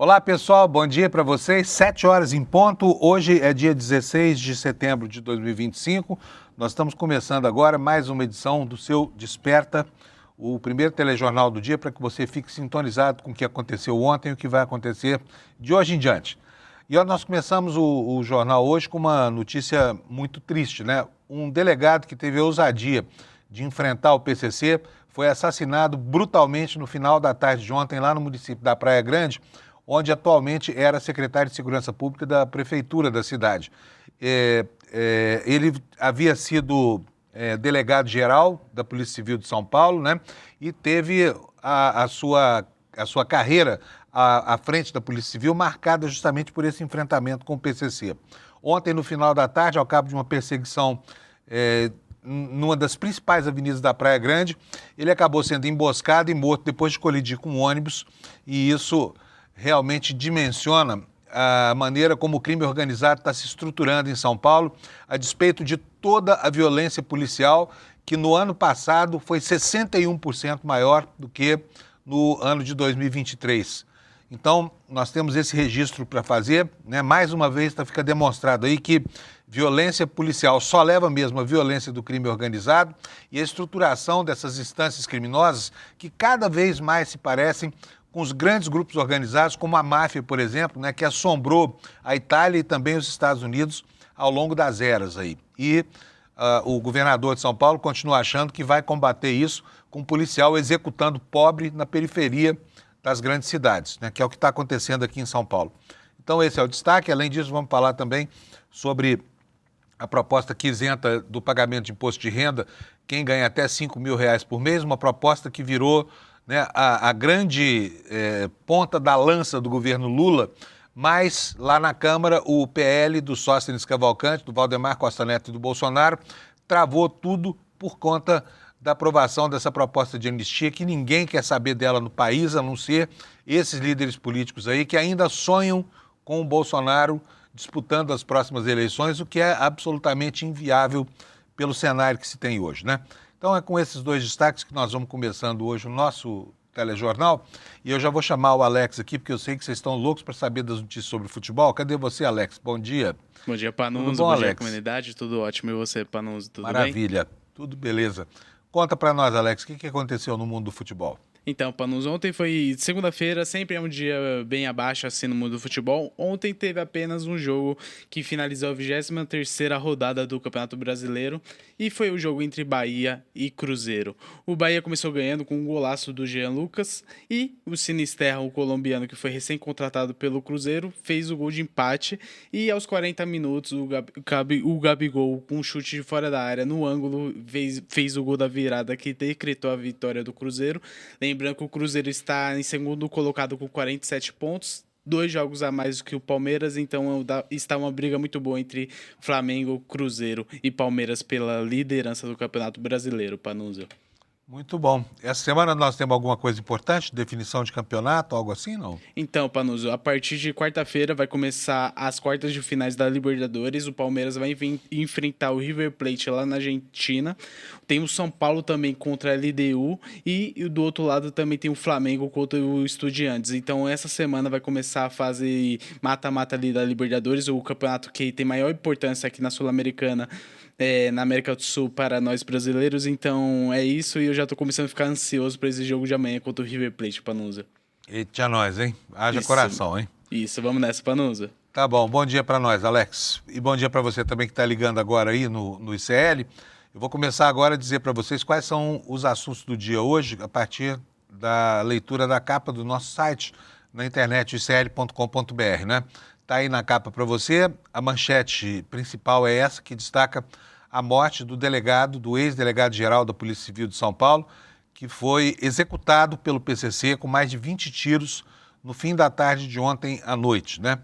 Olá pessoal, bom dia para vocês. 7 horas em ponto. Hoje é dia 16 de setembro de 2025. Nós estamos começando agora mais uma edição do seu Desperta, o primeiro telejornal do dia, para que você fique sintonizado com o que aconteceu ontem e o que vai acontecer de hoje em diante. E nós começamos o jornal hoje com uma notícia muito triste, né? Um delegado que teve a ousadia de enfrentar o PCC foi assassinado brutalmente no final da tarde de ontem lá no município da Praia Grande, onde atualmente era secretário de Segurança Pública da Prefeitura da cidade. Ele havia sido delegado-geral da Polícia Civil de São Paulo, né? E teve a sua carreira à frente da Polícia Civil marcada justamente por esse enfrentamento com o PCC. Ontem, no final da tarde, ao cabo de uma perseguição numa das principais avenidas da Praia Grande, ele acabou sendo emboscado e morto depois de colidir com um ônibus, e isso realmente dimensiona a maneira como o crime organizado está se estruturando em São Paulo, a despeito de toda a violência policial, que no ano passado foi 61% maior do que no ano de 2023. Então, nós temos esse registro para fazer, né? Mais uma vez fica demonstrado aí que violência policial só leva mesmo à violência do crime organizado e a estruturação dessas instâncias criminosas que cada vez mais se parecem com os grandes grupos organizados, como a máfia, por exemplo, né, que assombrou a Itália e também os Estados Unidos ao longo das eras aí. E o governador de São Paulo continua achando que vai combater isso com um policial executando pobre na periferia das grandes cidades, né, que é o que está acontecendo aqui em São Paulo. Então esse é o destaque. Além disso, vamos falar também sobre a proposta que isenta do pagamento de imposto de renda quem ganha até R$5.000 por mês, uma proposta que virou, né, a grande ponta da lança do governo Lula, mas lá na Câmara o PL do Sóstenes Cavalcante, do Valdemar Costa Neto e do Bolsonaro travou tudo por conta da aprovação dessa proposta de anistia, que ninguém quer saber dela no país, a não ser esses líderes políticos aí que ainda sonham com o Bolsonaro disputando as próximas eleições, o que é absolutamente inviável pelo cenário que se tem hoje, né? Então é com esses dois destaques que nós vamos começando hoje o nosso telejornal, e eu já vou chamar o Alex aqui, porque eu sei que vocês estão loucos para saber das notícias sobre futebol. Cadê você, Alex? Bom dia. Bom dia, Panunzo. Bom dia, comunidade. Tudo ótimo. E você, Panunzo? Tudo bem? Maravilha. Tudo beleza. Conta para nós, Alex, o que aconteceu no mundo do futebol? Então, Panunzo, ontem foi segunda-feira, sempre é um dia bem abaixo assim no mundo do futebol. Ontem teve apenas um jogo que finalizou a 23ª rodada do Campeonato Brasileiro e foi o jogo entre Bahia e Cruzeiro. O Bahia começou ganhando com um golaço do Jean Lucas e o Sinisterra, o colombiano que foi recém-contratado pelo Cruzeiro, fez o gol de empate e aos 40 minutos o Gabigol, com um chute de fora da área no ângulo, fez o gol da virada que decretou a vitória do Cruzeiro. Lembrando que o Cruzeiro está em segundo colocado com 47 pontos, 2 jogos a mais do que o Palmeiras, então está uma briga muito boa entre Flamengo, Cruzeiro e Palmeiras pela liderança do Campeonato Brasileiro, Panunzio. Muito bom. Essa semana nós temos alguma coisa importante? Definição de campeonato, algo assim, não? Então, Panunzio, a partir de quarta-feira vai começar as quartas de finais da Libertadores. O Palmeiras vai enfrentar o River Plate lá na Argentina. Tem o São Paulo também contra a LDU. E do outro lado também tem o Flamengo contra o Estudiantes. Então, essa semana vai começar a fase mata-mata ali da Libertadores, o campeonato que tem maior importância aqui na Sul-Americana, na América do Sul para nós brasileiros. Então é isso, e eu já tô começando a ficar ansioso para esse jogo de amanhã contra o River Plate, Panunzio. Eita nós, hein? Haja Isso. Coração, hein? Isso, vamos nessa, Panunzio. Tá bom dia para nós, Alex. E bom dia para você também que está ligando agora aí no ICL. Eu vou começar agora a dizer para vocês quais são os assuntos do dia hoje, a partir da leitura da capa do nosso site na internet, icl.com.br, né? Tá aí na capa para você. A manchete principal é essa, que destaca a morte do ex-delegado-geral da Polícia Civil de São Paulo, que foi executado pelo PCC com mais de 20 tiros no fim da tarde de ontem à noite, né?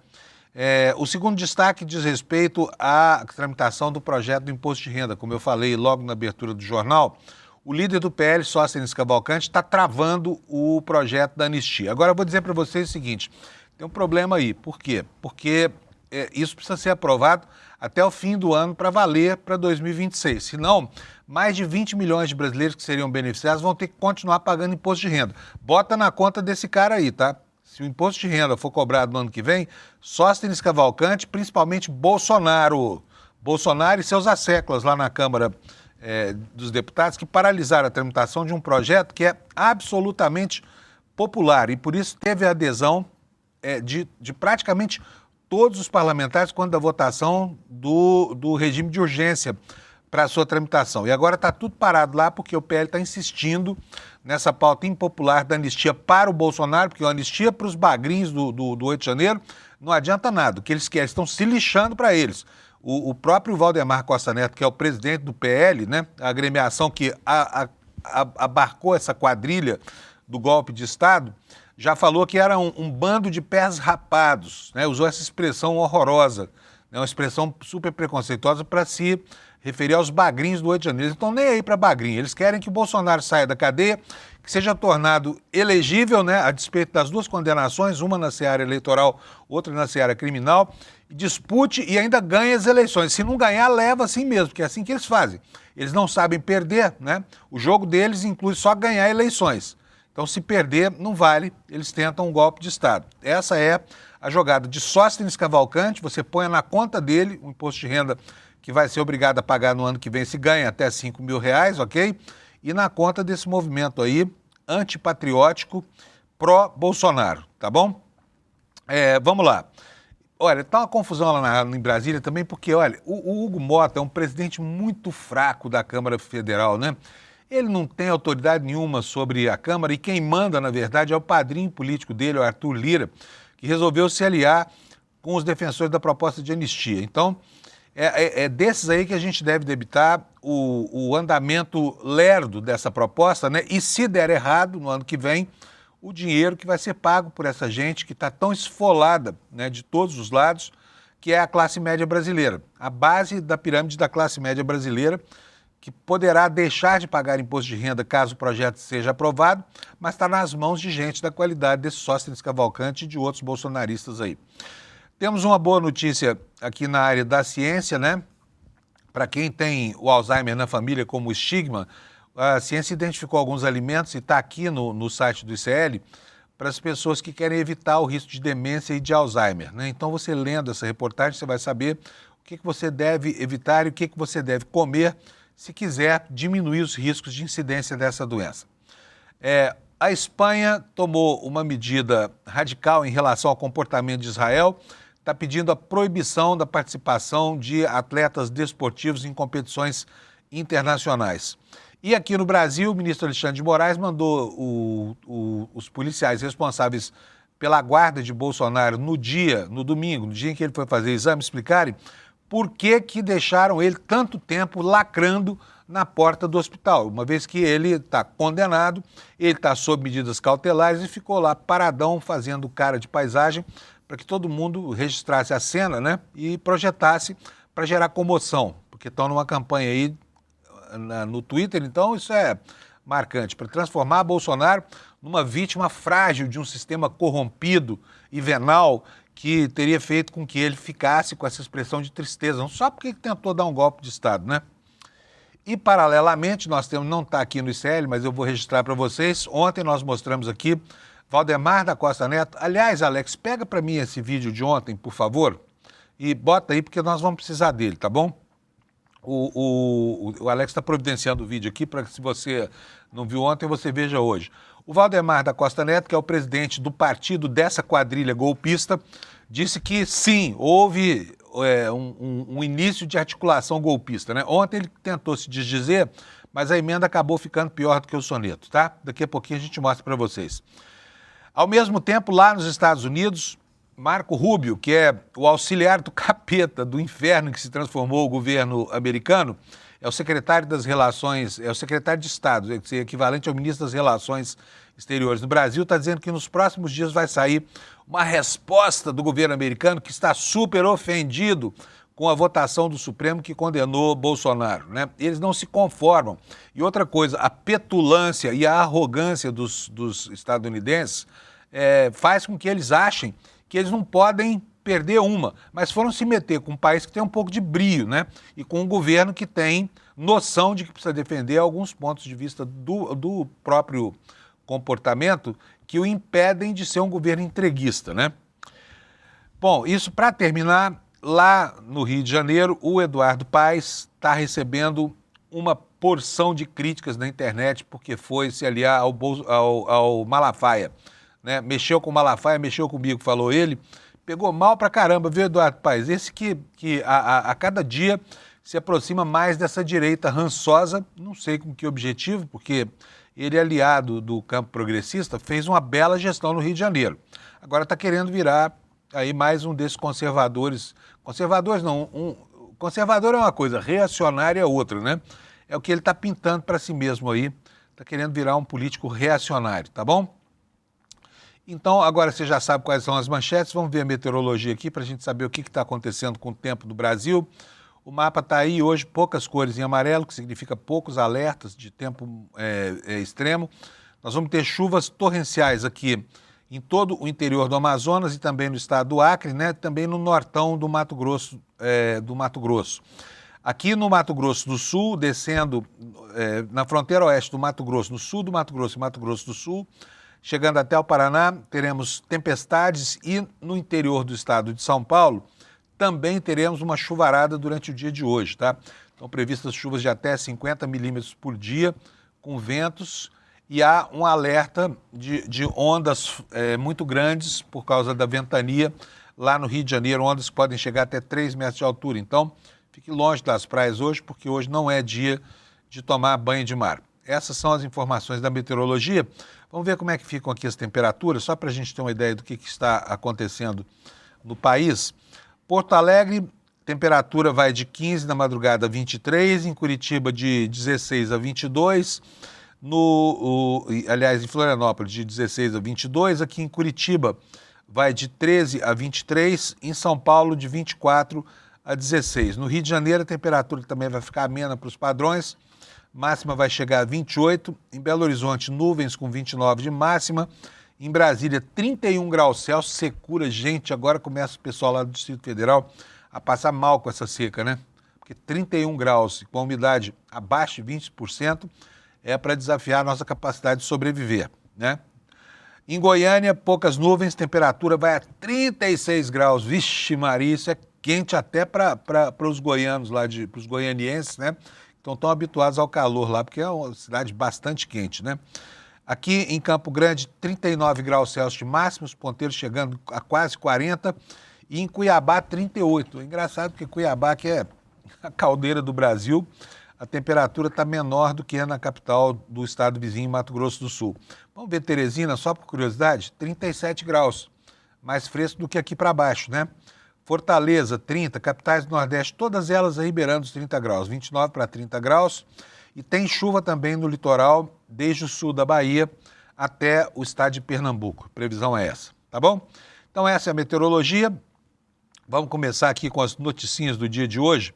O segundo destaque diz respeito à tramitação do projeto do imposto de renda. Como eu falei logo na abertura do jornal, o líder do PL, Sóstenes Cavalcante, está travando o projeto da anistia. Agora eu vou dizer para vocês o seguinte, tem um problema aí. Por quê? Porque isso precisa ser aprovado até o fim do ano para valer para 2026. Senão, mais de 20 milhões de brasileiros que seriam beneficiados vão ter que continuar pagando imposto de renda. Bota na conta desse cara aí, tá? se o imposto de renda for cobrado no ano que vem, Sóstenes Cavalcante, principalmente Bolsonaro e seus asséculas lá na Câmara dos Deputados, que paralisaram a tramitação de um projeto que é absolutamente popular e por isso teve a adesão de praticamente todos os parlamentares quando da votação do regime de urgência para a sua tramitação. E agora está tudo parado lá porque o PL está insistindo nessa pauta impopular da anistia para o Bolsonaro, porque a anistia para os bagrinhos do 8 de janeiro não adianta nada. O que eles querem, estão se lixando para eles. O próprio Valdemar Costa Neto, que é o presidente do PL, né, a agremiação que abarcou essa quadrilha do golpe de Estado, já falou que era um bando de pés rapados, né, usou essa expressão horrorosa, né, uma expressão super preconceituosa para se referir aos bagrinhos do 8 de janeiro. Eles não estão nem aí para bagrinho, eles querem que o Bolsonaro saia da cadeia, que seja tornado elegível, né, a despeito das duas condenações, uma na seara eleitoral, outra na seara criminal, dispute e ainda ganhe as eleições. Se não ganhar, leva assim mesmo, porque é assim que eles fazem. Eles não sabem perder, né? O jogo deles inclui só ganhar eleições. Então, se perder, não vale, eles tentam um golpe de Estado. Essa é a jogada de Sóstenes Cavalcante, você põe na conta dele o imposto de renda que vai ser obrigado a pagar no ano que vem se ganha até R$5.000, ok? E na conta desse movimento aí, antipatriótico, pró-Bolsonaro, tá bom? Vamos lá. Olha, tá uma confusão lá em Brasília também, porque, olha, o Hugo Mota é um presidente muito fraco da Câmara Federal, né? Ele não tem autoridade nenhuma sobre a Câmara e quem manda, na verdade, é o padrinho político dele, o Arthur Lira, que resolveu se aliar com os defensores da proposta de anistia. Então, é desses aí que a gente deve debitar o andamento lerdo dessa proposta, né? E se der errado, no ano que vem, o dinheiro que vai ser pago por essa gente que está tão esfolada, né, de todos os lados, que é a classe média brasileira. A base da pirâmide da classe média brasileira, que poderá deixar de pagar imposto de renda caso o projeto seja aprovado, mas está nas mãos de gente da qualidade desse Sóstenes Cavalcante e de outros bolsonaristas aí. Temos uma boa notícia aqui na área da ciência, né? Para quem tem o Alzheimer na família como estigma, a ciência identificou alguns alimentos e está aqui no site do ICL para as pessoas que querem evitar o risco de demência e de Alzheimer, né? Então, você lendo essa reportagem, você vai saber o que você deve evitar e o que você deve comer se quiser diminuir os riscos de incidência dessa doença. A Espanha tomou uma medida radical em relação ao comportamento de Israel, está pedindo a proibição da participação de atletas desportivos em competições internacionais. E aqui no Brasil, o ministro Alexandre de Moraes mandou os policiais responsáveis pela guarda de Bolsonaro no domingo, no dia em que ele foi fazer exame, explicarem por que deixaram ele tanto tempo lacrando na porta do hospital, uma vez que ele está condenado, ele está sob medidas cautelares e ficou lá paradão fazendo cara de paisagem para que todo mundo registrasse a cena, né, e projetasse para gerar comoção, porque estão numa campanha aí no Twitter, então isso é marcante, para transformar Bolsonaro numa vítima frágil de um sistema corrompido e venal que teria feito com que ele ficasse com essa expressão de tristeza, não só porque ele tentou dar um golpe de Estado, né? E, paralelamente, nós temos, não está aqui no ICL, mas eu vou registrar para vocês, ontem nós mostramos aqui Valdemar da Costa Neto. Aliás, Alex, pega para mim esse vídeo de ontem, por favor, e bota aí, porque nós vamos precisar dele, tá bom? O Alex está providenciando o vídeo aqui para que, se você não viu ontem, você veja hoje. O Valdemar da Costa Neto, que é o presidente do partido dessa quadrilha golpista, disse que sim, houve um início de articulação golpista, né? Ontem ele tentou se desdizer, mas a emenda acabou ficando pior do que o soneto, tá? Daqui a pouquinho a gente mostra para vocês. Ao mesmo tempo, lá nos Estados Unidos, Marco Rubio, que é o auxiliar do capeta, do inferno que se transformou o governo americano, é o secretário das Relações, é o secretário de Estado, é equivalente ao ministro das Relações Exteriores do Brasil, está dizendo que nos próximos dias vai sair uma resposta do governo americano que está super ofendido com a votação do Supremo que condenou Bolsonaro, né? Eles não se conformam. E outra coisa, a petulância e a arrogância dos estadunidenses faz com que eles achem que eles não podem perder uma, mas foram se meter com um país que tem um pouco de brio, né? E com um governo que tem noção de que precisa defender alguns pontos de vista do próprio comportamento que o impedem de ser um governo entreguista, né? Bom, isso para terminar, lá no Rio de Janeiro, o Eduardo Paes está recebendo uma porção de críticas na internet porque foi se aliar ao Malafaia, né? Mexeu com o Malafaia, mexeu comigo, falou ele, pegou mal pra caramba, viu, Eduardo Paes? Esse que a cada dia se aproxima mais dessa direita rançosa, não sei com que objetivo, porque ele, aliado do campo progressista, fez uma bela gestão no Rio de Janeiro. Agora está querendo virar aí mais um desses conservadores. Conservadores não, conservador é uma coisa, reacionário é outra, né? É o que ele está pintando para si mesmo aí, está querendo virar um político reacionário, tá bom? Então, agora você já sabe quais são as manchetes, vamos ver a meteorologia aqui para a gente saber o que está acontecendo com o tempo do Brasil. O mapa está aí hoje, poucas cores em amarelo, que significa poucos alertas de tempo extremo. Nós vamos ter chuvas torrenciais aqui em todo o interior do Amazonas e também no estado do Acre, né? Também no nortão do Mato Grosso. Aqui no Mato Grosso do Sul, descendo na fronteira oeste do Mato Grosso, no sul do Mato Grosso e Mato Grosso do Sul, chegando até o Paraná, teremos tempestades e no interior do estado de São Paulo também teremos uma chuvarada durante o dia de hoje, tá? Estão previstas chuvas de até 50 milímetros por dia, com ventos, e há um alerta de ondas muito grandes por causa da ventania lá no Rio de Janeiro, ondas que podem chegar até 3 metros de altura. Então, fique longe das praias hoje, porque hoje não é dia de tomar banho de mar. Essas são as informações da meteorologia. Vamos ver como é que ficam aqui as temperaturas, só para a gente ter uma ideia do que está acontecendo no país. Porto Alegre, temperatura vai de 15 na madrugada a 23, em Curitiba de 16 a 22, aliás, em Florianópolis de 16 a 22, aqui em Curitiba vai de 13 a 23, em São Paulo de 24 a 16. No Rio de Janeiro a temperatura também vai ficar amena para os padrões, máxima vai chegar a 28, em Belo Horizonte nuvens com 29 de máxima, em Brasília 31 graus Celsius, secura, gente, agora começa o pessoal lá do Distrito Federal a passar mal com essa seca, né? Porque 31 graus com a umidade abaixo de 20% é para desafiar a nossa capacidade de sobreviver, né? Em Goiânia, poucas nuvens, temperatura vai a 36 graus, vixe Maria, isso é quente até para os goianos lá, para os goianienses, né? Então estão habituados ao calor lá, porque é uma cidade bastante quente, né? Aqui em Campo Grande, 39 graus Celsius de máximo, os ponteiros chegando a quase 40, e em Cuiabá, 38. Engraçado porque Cuiabá, que é a caldeira do Brasil, a temperatura está menor do que é na capital do estado vizinho, Mato Grosso do Sul. Vamos ver Teresina, só por curiosidade, 37 graus, mais fresco do que aqui para baixo, né? Fortaleza, 30, capitais do Nordeste, todas elas aí beirando os 30 graus, 29 para 30 graus. E tem chuva também no litoral, desde o sul da Bahia até o estado de Pernambuco. Previsão é essa, tá bom? Então essa é a meteorologia. Vamos começar aqui com as noticinhas do dia de hoje,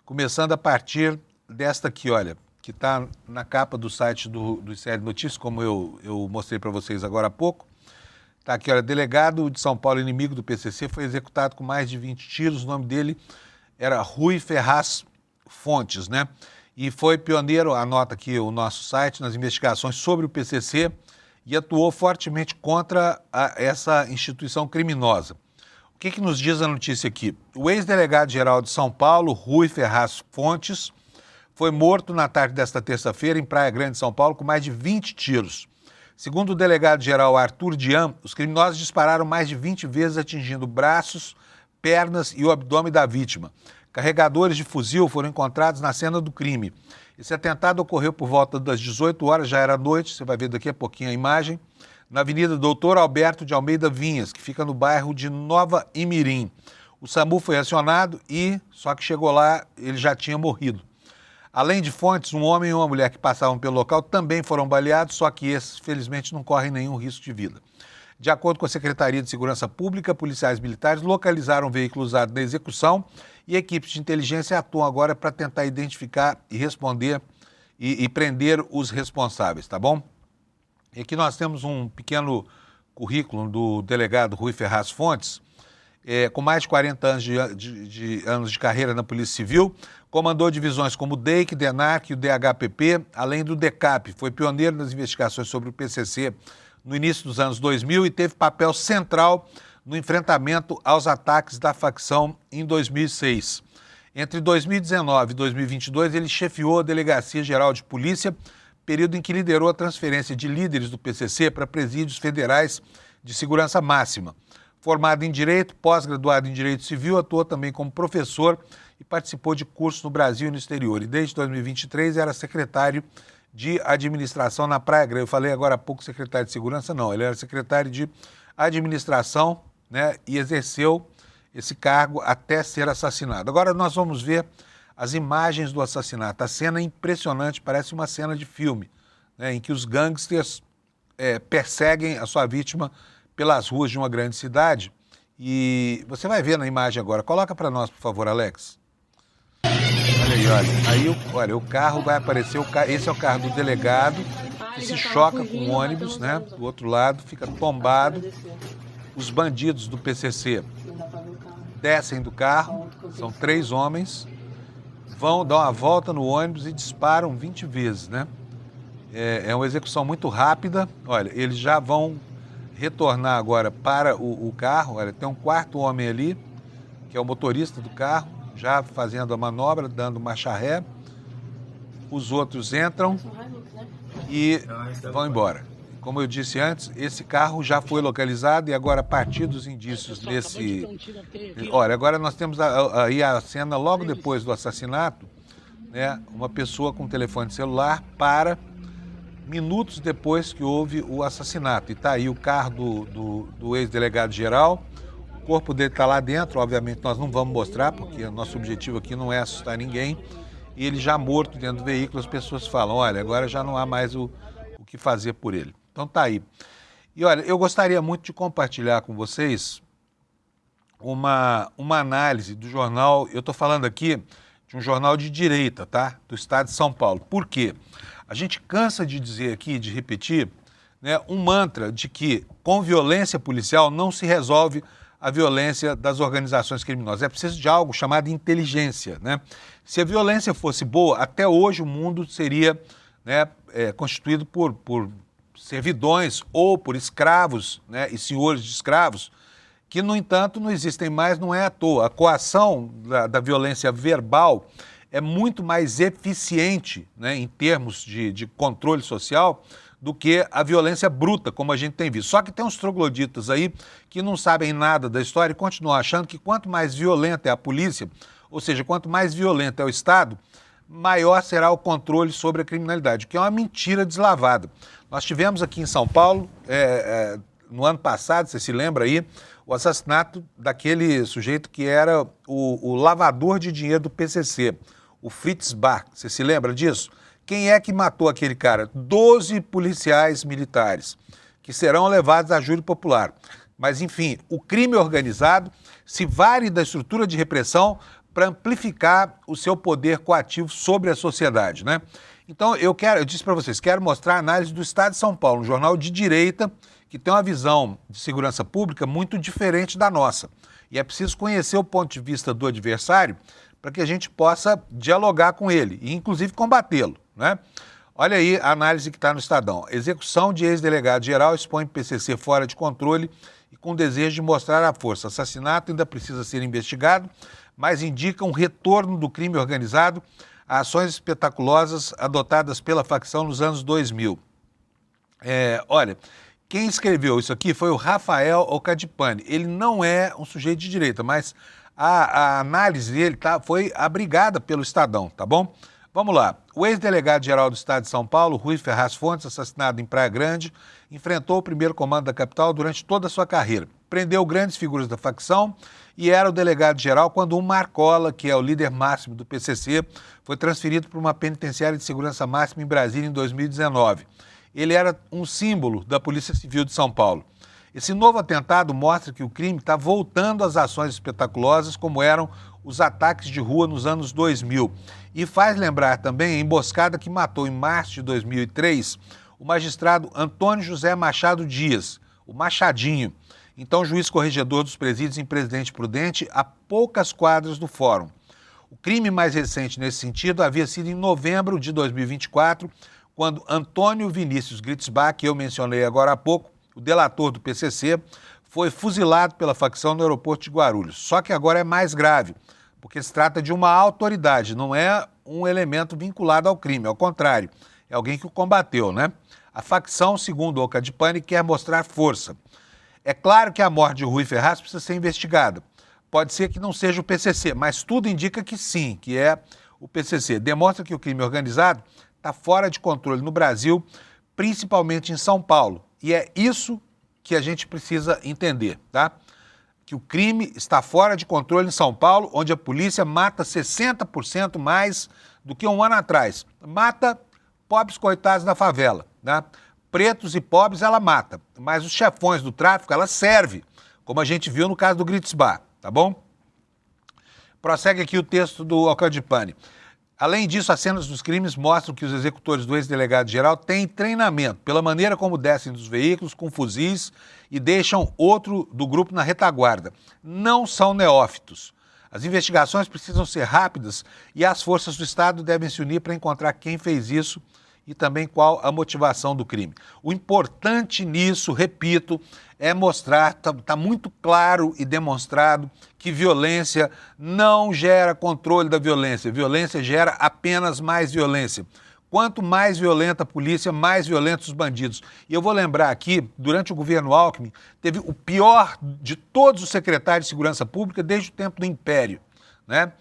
começando a partir desta aqui, olha, que está na capa do site do ICL Notícias, como eu mostrei para vocês agora há pouco. Está aqui, olha, delegado de São Paulo, inimigo do PCC, foi executado com mais de 20 tiros. O nome dele era Rui Ferraz Fontes, né? E foi pioneiro, anota aqui o nosso site, nas investigações sobre o PCC e atuou fortemente contra essa instituição criminosa. O que nos diz a notícia aqui? O ex-delegado-geral de São Paulo, Rui Ferraz Fontes, foi morto na tarde desta terça-feira em Praia Grande, São Paulo, com mais de 20 tiros. Segundo o delegado-geral Arthur Dian, os criminosos dispararam mais de 20 vezes, atingindo braços, pernas e o abdômen da vítima. Carregadores de fuzil foram encontrados na cena do crime. Esse atentado ocorreu por volta das 18 horas, já era noite, você vai ver daqui a pouquinho a imagem, na Avenida Doutor Alberto de Almeida Vinhas, que fica no bairro de Nova Imirim. O SAMU foi acionado e, só que chegou lá, ele já tinha morrido. Além de Fontes, um homem e uma mulher que passavam pelo local também foram baleados, só que esses, felizmente, não correm nenhum risco de vida. De acordo com a Secretaria de Segurança Pública, policiais militares localizaram o veículo usado na execução e equipes de inteligência atuam agora para tentar identificar e responder e prender os responsáveis, tá bom? E aqui nós temos um pequeno currículo do delegado Rui Ferraz Fontes. com mais de 40 anos anos de carreira na Polícia Civil, comandou divisões como o DEIC, DENARC e o DHPP, além do DECAP. Foi pioneiro nas investigações sobre o PCC no início dos anos 2000 e teve papel central no enfrentamento aos ataques da facção em 2006. Entre 2019 e 2022, ele chefiou a Delegacia Geral de Polícia, período em que liderou a transferência de líderes do PCC para presídios federais de segurança máxima. Formado em Direito, pós-graduado em Direito Civil, atuou também como professor e participou de cursos no Brasil e no exterior. E desde 2023 era secretário de Administração na Praia Grande. Eu falei agora há pouco secretário de Segurança, não. Ele era secretário de Administração, né, e exerceu esse cargo até ser assassinado. Agora nós vamos ver as imagens do assassinato. A cena é impressionante, parece uma cena de filme, né, em que os gangsters perseguem a sua vítima pelas ruas de uma grande cidade. E você vai ver na imagem agora. Coloca para nós, por favor, Alex. Olha aí, olha. Aí, olha, o carro vai aparecer. Esse é o carro do delegado, que se choca com o ônibus, né? Do outro lado, fica tombado. Os bandidos do PCC descem do carro, são 3 homens, vão dar uma volta no ônibus e disparam 20 vezes, né? É uma execução muito rápida. Olha, eles já vão retornar agora para o carro. Olha, tem um quarto homem ali, que é o motorista do carro, já fazendo a manobra, dando marcha ré. Os outros entram e vão embora. Como eu disse antes, esse carro já foi localizado e agora, a partir dos indícios desse... Olha, agora nós temos aí a cena logo depois do assassinato, né? Uma pessoa com telefone celular para minutos depois que houve o assassinato. E está aí o carro do ex-delegado-geral, o corpo dele está lá dentro, obviamente nós não vamos mostrar, porque o nosso objetivo aqui não é assustar ninguém. E ele já morto dentro do veículo, as pessoas falam, olha, agora já não há mais o que fazer por ele. Então tá aí. E olha, eu gostaria muito de compartilhar com vocês uma análise do jornal, eu estou falando aqui de um jornal de direita, tá? Do estado de São Paulo. Por quê? A gente cansa de dizer aqui, de repetir, né, um mantra de que com violência policial não se resolve a violência das organizações criminosas. É preciso de algo chamado inteligência, né? Se a violência fosse boa, até hoje o mundo seria, né, constituído por servidões ou por escravos, né, e senhores de escravos, que, no entanto, não existem mais, não é à toa. A coação da violência verbal é muito mais eficiente, né, em termos de controle social do que a violência bruta, como a gente tem visto. Só que tem uns trogloditas aí que não sabem nada da história e continuam achando que quanto mais violenta é a polícia, ou seja, quanto mais violento é o Estado, maior será o controle sobre a criminalidade, o que é uma mentira deslavada. Nós tivemos aqui em São Paulo, no ano passado, você se lembra aí, o assassinato daquele sujeito que era o lavador de dinheiro do PCC, o Fritz Bach. Você se lembra disso? Quem é que matou aquele cara? 12 policiais militares, que serão levados a júri popular. Mas, enfim, o crime organizado se vale da estrutura de repressão para amplificar o seu poder coativo sobre a sociedade, né? Então, eu disse para vocês, quero mostrar a análise do Estado de São Paulo, um jornal de direita que tem uma visão de segurança pública muito diferente da nossa. E é preciso conhecer o ponto de vista do adversário para que a gente possa dialogar com ele e, inclusive, combatê-lo, né? Olha aí a análise que está no Estadão. Execução de ex-delegado-geral expõe PCC fora de controle e com desejo de mostrar a força. Assassinato ainda precisa ser investigado, mas indica um retorno do crime organizado a ações espetaculosas adotadas pela facção nos anos 2000. Olha, quem escreveu isso aqui foi o Rafael Ocadipani. Ele não é um sujeito de direita, mas a análise dele foi abrigada pelo Estadão, tá bom? Vamos lá. O ex-delegado-geral do Estado de São Paulo, Rui Ferraz Fontes, assassinado em Praia Grande, enfrentou o primeiro comando da capital durante toda a sua carreira. Prendeu grandes figuras da facção e era o delegado-geral quando o Marcola, que é o líder máximo do PCC, foi transferido para uma penitenciária de segurança máxima em Brasília em 2019. Ele era um símbolo da Polícia Civil de São Paulo. Esse novo atentado mostra que o crime está voltando às ações espetaculosas como eram os ataques de rua nos anos 2000. E faz lembrar também a emboscada que matou em março de 2003 o magistrado Antônio José Machado Dias, o Machadinho. então juiz corregedor dos presídios em Presidente Prudente, a poucas quadras do fórum. O crime mais recente nesse sentido havia sido em novembro de 2024, quando Antônio Vinícius Gritzbach, que eu mencionei agora há pouco, o delator do PCC, foi fuzilado pela facção no aeroporto de Guarulhos. Só que agora é mais grave, porque se trata de uma autoridade, não é um elemento vinculado ao crime, ao contrário, é alguém que o combateu, né? A facção, segundo o Cadipani, quer mostrar força. É claro que a morte de Rui Ferraz precisa ser investigada. Pode ser que não seja o PCC, mas tudo indica que sim, que é o PCC. Demonstra que o crime organizado está fora de controle no Brasil, principalmente em São Paulo. E é isso que a gente precisa entender, tá? Que o crime está fora de controle em São Paulo, onde a polícia mata 60% mais do que um ano atrás. Mata pobres coitados da favela, né? Pretos e pobres ela mata, mas os chefões do tráfico ela serve, como a gente viu no caso do Gritzbach, tá bom? Prossegue aqui o texto do Alcadipani. Além disso, as cenas dos crimes mostram que os executores do ex-delegado-geral têm treinamento pela maneira como descem dos veículos com fuzis e deixam outro do grupo na retaguarda. Não são neófitos. As investigações precisam ser rápidas e as forças do Estado devem se unir para encontrar quem fez isso e também qual a motivação do crime. O importante nisso, repito, é mostrar, está muito claro e demonstrado que violência não gera controle da violência. Violência gera apenas mais violência. Quanto mais violenta a polícia, mais violentos os bandidos. E eu vou lembrar aqui, durante o governo Alckmin, teve o pior de todos os secretários de segurança pública desde o tempo do Império, né?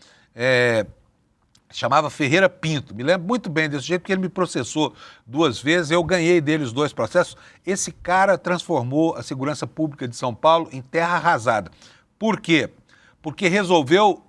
Chamava Ferreira Pinto. Me lembro muito bem desse jeito, porque ele me processou 2 vezes, eu ganhei dele os 2 processos. Esse cara transformou a segurança pública de São Paulo em terra arrasada. Por quê? Porque resolveu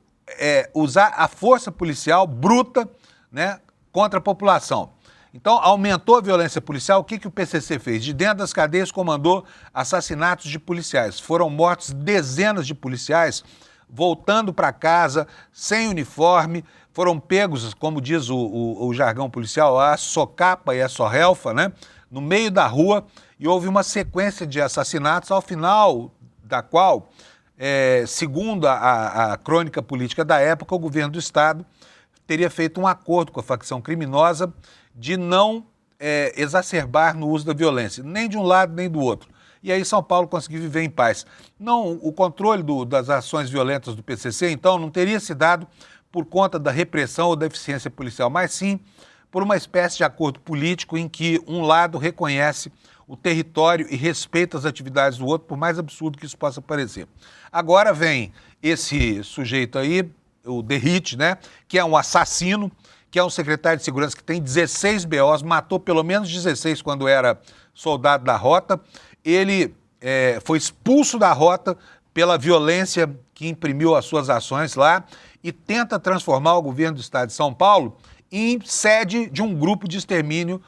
usar a força policial bruta, né, contra a população. Então, aumentou a violência policial. O que o PCC fez? De dentro das cadeias, comandou assassinatos de policiais. Foram mortos dezenas de policiais voltando para casa, sem uniforme, foram pegos, como diz o jargão policial, a socapa e a sorrelfa, né, no meio da rua, e houve uma sequência de assassinatos, ao final da qual, segundo a crônica política da época, o governo do Estado teria feito um acordo com a facção criminosa de não exacerbar no uso da violência, nem de um lado nem do outro. E aí São Paulo conseguiu viver em paz. Não, o controle das ações violentas do PCC, então, não teria se dado por conta da repressão ou da eficiência policial, mas sim por uma espécie de acordo político em que um lado reconhece o território e respeita as atividades do outro, por mais absurdo que isso possa parecer. Agora vem esse sujeito aí, o Derrite, né, que é um assassino, que é um secretário de segurança que tem 16 BOs, matou pelo menos 16 quando era soldado da Rota. Ele foi expulso da Rota pela violência que imprimiu as suas ações lá e tenta transformar o governo do Estado de São Paulo em sede de um grupo de extermínio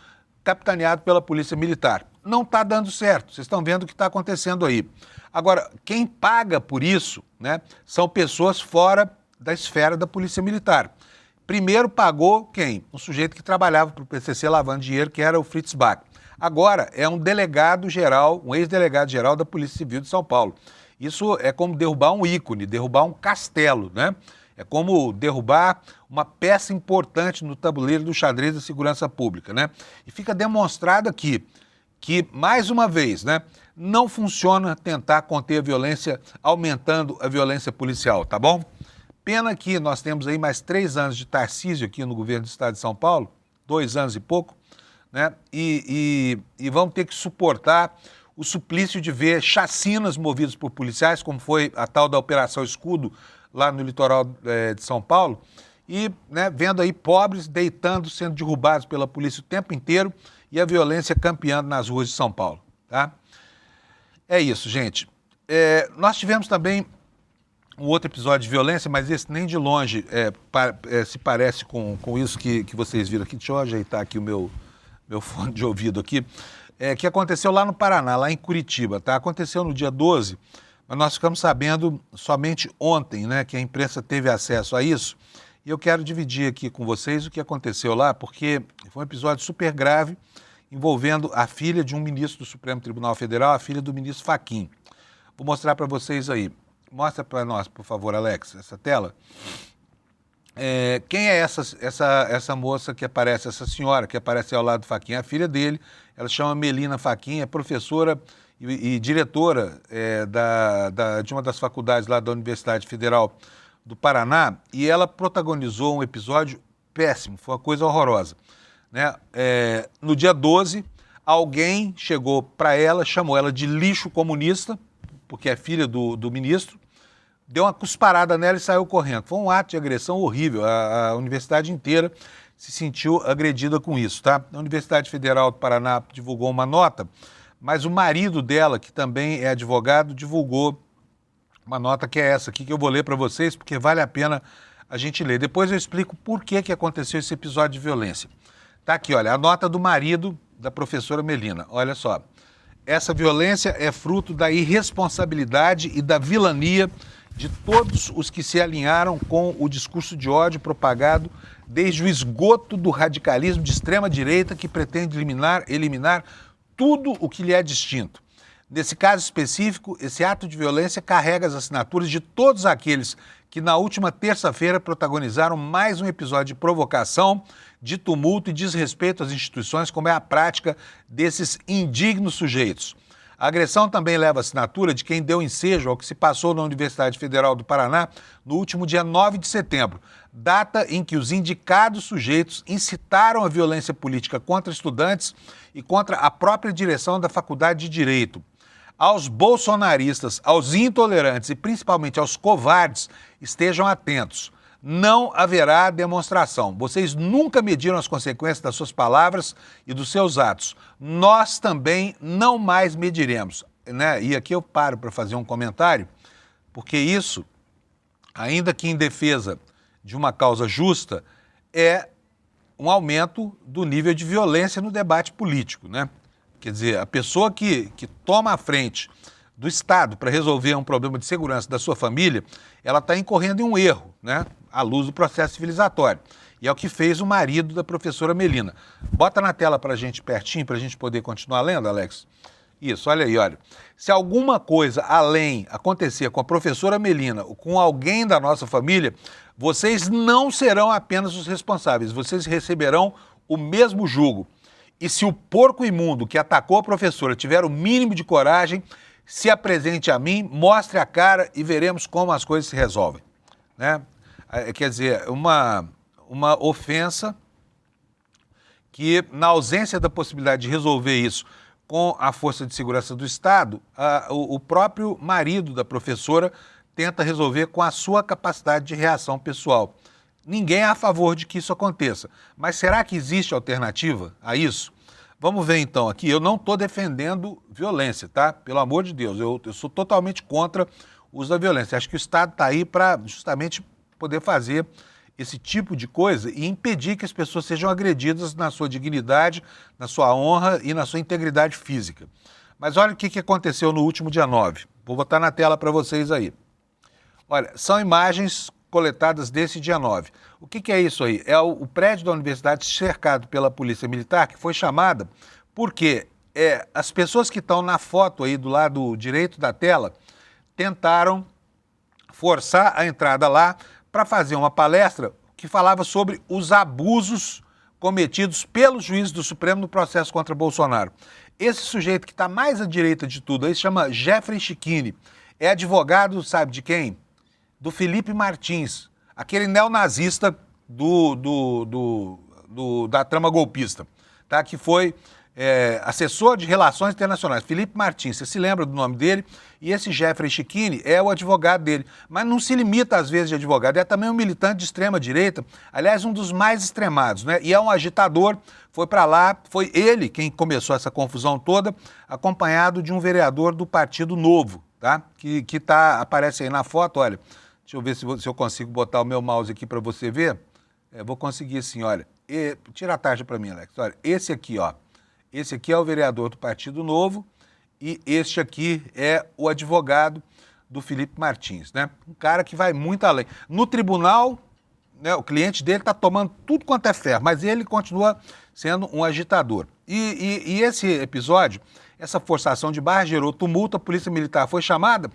capitaneado pela Polícia Militar. Não está dando certo, vocês estão vendo o que está acontecendo aí. Agora, quem paga por isso, né, são pessoas fora da esfera da Polícia Militar. Primeiro pagou quem? Um sujeito que trabalhava para o PCC lavando dinheiro, que era o Fritz Bach. Agora é um delegado-geral, um ex-delegado-geral da Polícia Civil de São Paulo. Isso é como derrubar um ícone, derrubar um castelo, né? É como derrubar uma peça importante no tabuleiro do xadrez da segurança pública, né? E fica demonstrado aqui que, mais uma vez, né, não funciona tentar conter a violência aumentando a violência policial, tá bom? Pena que nós temos aí mais 3 anos de Tarcísio aqui no governo do Estado de São Paulo, 2 anos e pouco, né? E vamos ter que suportar o suplício de ver chacinas movidas por policiais, como foi a tal da Operação Escudo, lá no litoral de São Paulo, e, né, vendo aí pobres deitando, sendo derrubados pela polícia o tempo inteiro e a violência campeando nas ruas de São Paulo, tá? É isso, gente. Nós tivemos também um outro episódio de violência, mas esse nem de longe se parece com isso que vocês viram aqui. Deixa eu ajeitar aqui o meu fone de ouvido aqui. Que aconteceu lá no Paraná, lá em Curitiba, tá? Aconteceu no dia 12, mas nós ficamos sabendo somente ontem, né, que a imprensa teve acesso a isso. E eu quero dividir aqui com vocês o que aconteceu lá, porque foi um episódio super grave envolvendo a filha de um ministro do Supremo Tribunal Federal, a filha do ministro Fachin. Vou mostrar para vocês aí. Mostra para nós, por favor, Alex, essa tela. Quem é essa moça que aparece, essa senhora que aparece ao lado do Fachin? É a filha dele, ela chama Melina Fachin, é professora e diretora de uma das faculdades lá da Universidade Federal do Paraná, e ela protagonizou um episódio péssimo, foi uma coisa horrorosa. Né? No dia 12, alguém chegou para ela, chamou ela de lixo comunista, porque é filha do ministro, deu uma cusparada nela e saiu correndo. Foi um ato de agressão horrível, a universidade inteira se sentiu agredida com isso, tá? A Universidade Federal do Paraná divulgou uma nota, mas o marido dela, que também é advogado, divulgou uma nota que é essa aqui, que eu vou ler para vocês, porque vale a pena a gente ler. Depois eu explico por que aconteceu esse episódio de violência. Tá aqui, olha, a nota do marido da professora Melina. Olha só, essa violência é fruto da irresponsabilidade e da vilania de todos os que se alinharam com o discurso de ódio propagado desde o esgoto do radicalismo de extrema-direita que pretende eliminar tudo o que lhe é distinto. Nesse caso específico, esse ato de violência carrega as assinaturas de todos aqueles que na última terça-feira protagonizaram mais um episódio de provocação, de tumulto e desrespeito às instituições, como é a prática desses indignos sujeitos. A agressão também leva a assinatura de quem deu ensejo ao que se passou na Universidade Federal do Paraná no último dia 9 de setembro, data em que os indicados sujeitos incitaram a violência política contra estudantes e contra a própria direção da Faculdade de Direito. Aos bolsonaristas, aos intolerantes e principalmente aos covardes, estejam atentos. Não haverá demonstração. Vocês nunca mediram as consequências das suas palavras e dos seus atos. Nós também não mais mediremos. Né? E aqui eu paro para fazer um comentário, porque isso, ainda que em defesa de uma causa justa, é um aumento do nível de violência no debate político, né? Quer dizer, a pessoa que toma a frente do Estado para resolver um problema de segurança da sua família, ela está incorrendo em um erro, né? À luz do processo civilizatório. E é o que fez o marido da professora Melina. Bota na tela para a gente pertinho, para a gente poder continuar lendo, Alex. Isso, olha aí, olha. Se alguma coisa além acontecer com a professora Melina ou com alguém da nossa família, vocês não serão apenas os responsáveis, vocês receberão o mesmo jugo. E se o porco imundo que atacou a professora tiver o mínimo de coragem, se apresente a mim, mostre a cara e veremos como as coisas se resolvem. Né? Quer dizer, uma ofensa que, na ausência da possibilidade de resolver isso com a Força de Segurança do Estado, o próprio marido da professora tenta resolver com a sua capacidade de reação pessoal. Ninguém é a favor de que isso aconteça. Mas será que existe alternativa a isso? Vamos ver então aqui. Eu não estou defendendo violência, tá? Pelo amor de Deus, eu sou totalmente contra o uso da violência. Acho que o Estado está aí para justamente poder fazer esse tipo de coisa e impedir que as pessoas sejam agredidas na sua dignidade, na sua honra e na sua integridade física. Mas olha o que aconteceu no último dia 9. Vou botar na tela para vocês aí. Olha, são imagens coletadas desse dia 9. O que é isso aí? É o prédio da universidade cercado pela polícia militar, que foi chamada porque as pessoas que estão na foto aí do lado direito da tela tentaram forçar a entrada lá para fazer uma palestra que falava sobre os abusos cometidos pelos juízes do Supremo no processo contra Bolsonaro. Esse sujeito que está mais à direita de tudo aí se chama Jeffrey Schichini. É advogado, sabe de quem? Do Felipe Martins, aquele neonazista da trama golpista, tá? Que foi assessor de relações internacionais. Felipe Martins, você se lembra do nome dele? E esse Jeffrey Schichini é o advogado dele. Mas não se limita, às vezes, de advogado. É também um militante de extrema-direita, aliás, um dos mais extremados, né? E é um agitador, foi para lá, foi ele quem começou essa confusão toda, acompanhado de um vereador do Partido Novo, tá? Que aparece aí na foto, olha. Deixa eu ver se eu consigo botar o meu mouse aqui para você ver. Vou conseguir sim, olha. Tira a tarja para mim, Alex. Olha, esse aqui, ó. Esse aqui é o vereador do Partido Novo e este aqui é o advogado do Felipe Martins, né? Um cara que vai muito além. No tribunal, né, o cliente dele está tomando tudo quanto é ferro, mas ele continua sendo um agitador. E esse episódio Essa forçação de barra gerou tumulto, a polícia militar foi chamada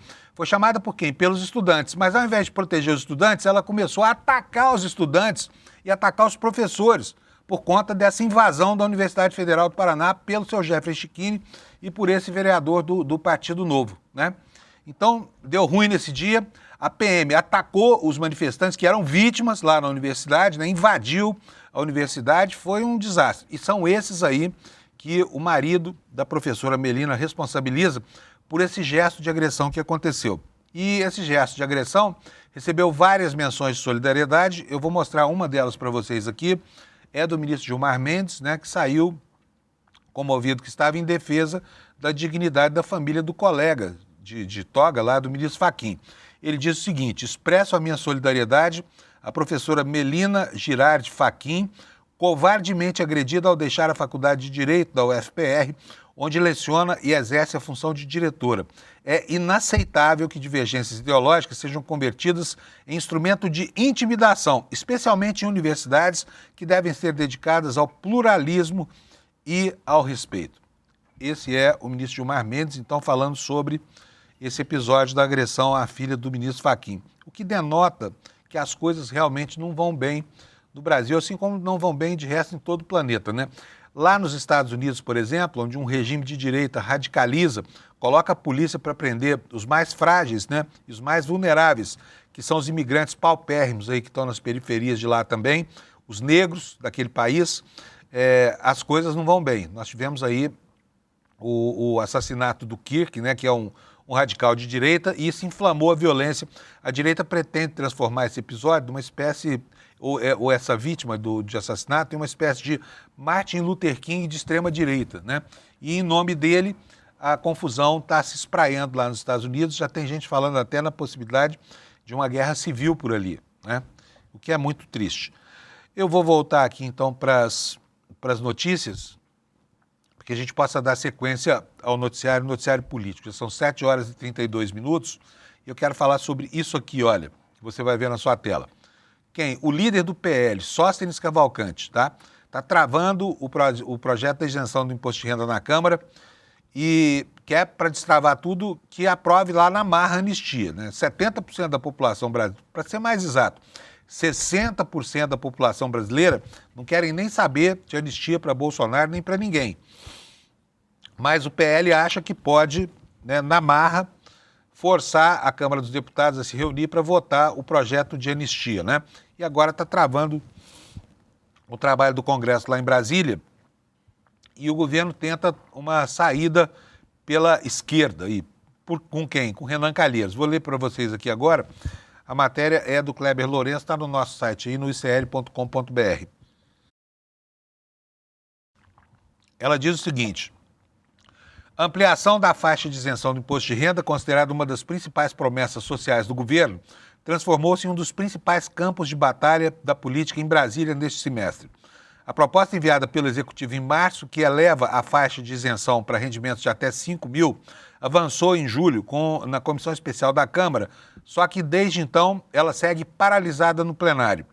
por quem? Pelos estudantes. Mas ao invés de proteger os estudantes, ela começou a atacar os estudantes e atacar os professores por conta dessa invasão da Universidade Federal do Paraná pelo seu Jeffrey Chiquini e por esse vereador do Partido Novo, né? Então, deu ruim nesse dia, a PM atacou os manifestantes que eram vítimas lá na universidade, né? Invadiu a universidade, foi um desastre. E são esses aí que o marido da professora Melina responsabiliza por esse gesto de agressão que aconteceu. E esse gesto de agressão recebeu várias menções de solidariedade, eu vou mostrar uma delas para vocês aqui, é do ministro Gilmar Mendes, né, que saiu comovido, que estava em defesa da dignidade da família do colega de toga lá, do ministro Fachin. Ele diz o seguinte: expresso a minha solidariedade à professora Melina Girardi Fachin, covardemente agredida ao deixar a Faculdade de Direito da UFPR, onde leciona e exerce a função de diretora. É inaceitável que divergências ideológicas sejam convertidas em instrumento de intimidação, especialmente em universidades que devem ser dedicadas ao pluralismo e ao respeito. Esse é o ministro Gilmar Mendes, então, falando sobre esse episódio da agressão à filha do ministro Fachin, o que denota que as coisas realmente não vão bem no Brasil, assim como não vão bem de resto em todo o planeta, né? Lá nos Estados Unidos, por exemplo, onde um regime de direita radicaliza, coloca a polícia para prender os mais frágeis, né, e os mais vulneráveis, que são os imigrantes paupérrimos aí que estão nas periferias de lá também, os negros daquele país, as coisas não vão bem. Nós tivemos aí o assassinato do Kirk, né, que é um radical de direita, e isso inflamou a violência. A direita pretende transformar esse episódio numa espécie, ou essa vítima de assassinato, em uma espécie de Martin Luther King de extrema-direita, né? E em nome dele, a confusão está se espraiando lá nos Estados Unidos, já tem gente falando até na possibilidade de uma guerra civil por ali, né? O que é muito triste. Eu vou voltar aqui, então, para as notícias, para que a gente possa dar sequência ao noticiário político. Já são 7 horas e 32 minutos e eu quero falar sobre isso aqui, olha, que você vai ver na sua tela. Quem? O líder do PL, Sóstenes Cavalcante, tá? Está travando o projeto da isenção do imposto de renda na Câmara e quer, para destravar tudo, que aprove lá na marra a anistia, né? 70% da população brasileira, para ser mais exato, 60% da população brasileira não querem nem saber de anistia para Bolsonaro nem para ninguém. Mas o PL acha que pode, né, na marra, forçar a Câmara dos Deputados a se reunir para votar o projeto de anistia, né? E agora está travando o trabalho do Congresso lá em Brasília e o governo tenta uma saída pela esquerda. E com quem? Com Renan Calheiros. Vou ler para vocês aqui agora. A matéria é do Kleber Lourenço, está no nosso site aí, no icl.com.br. Ela diz o seguinte: a ampliação da faixa de isenção do imposto de renda, considerada uma das principais promessas sociais do governo, transformou-se em um dos principais campos de batalha da política em Brasília neste semestre. A proposta enviada pelo Executivo em março, que eleva a faixa de isenção para rendimentos de até 5 mil, avançou em julho na Comissão Especial da Câmara, só que desde então ela segue paralisada no plenário.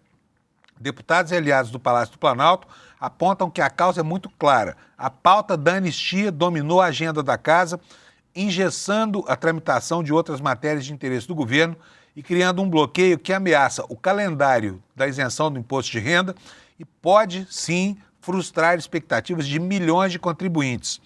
Deputados e aliados do Palácio do Planalto apontam que a causa é muito clara. A pauta da anistia dominou a agenda da casa, engessando a tramitação de outras matérias de interesse do governo e criando um bloqueio que ameaça o calendário da isenção do imposto de renda e pode, sim, frustrar expectativas de milhões de contribuintes.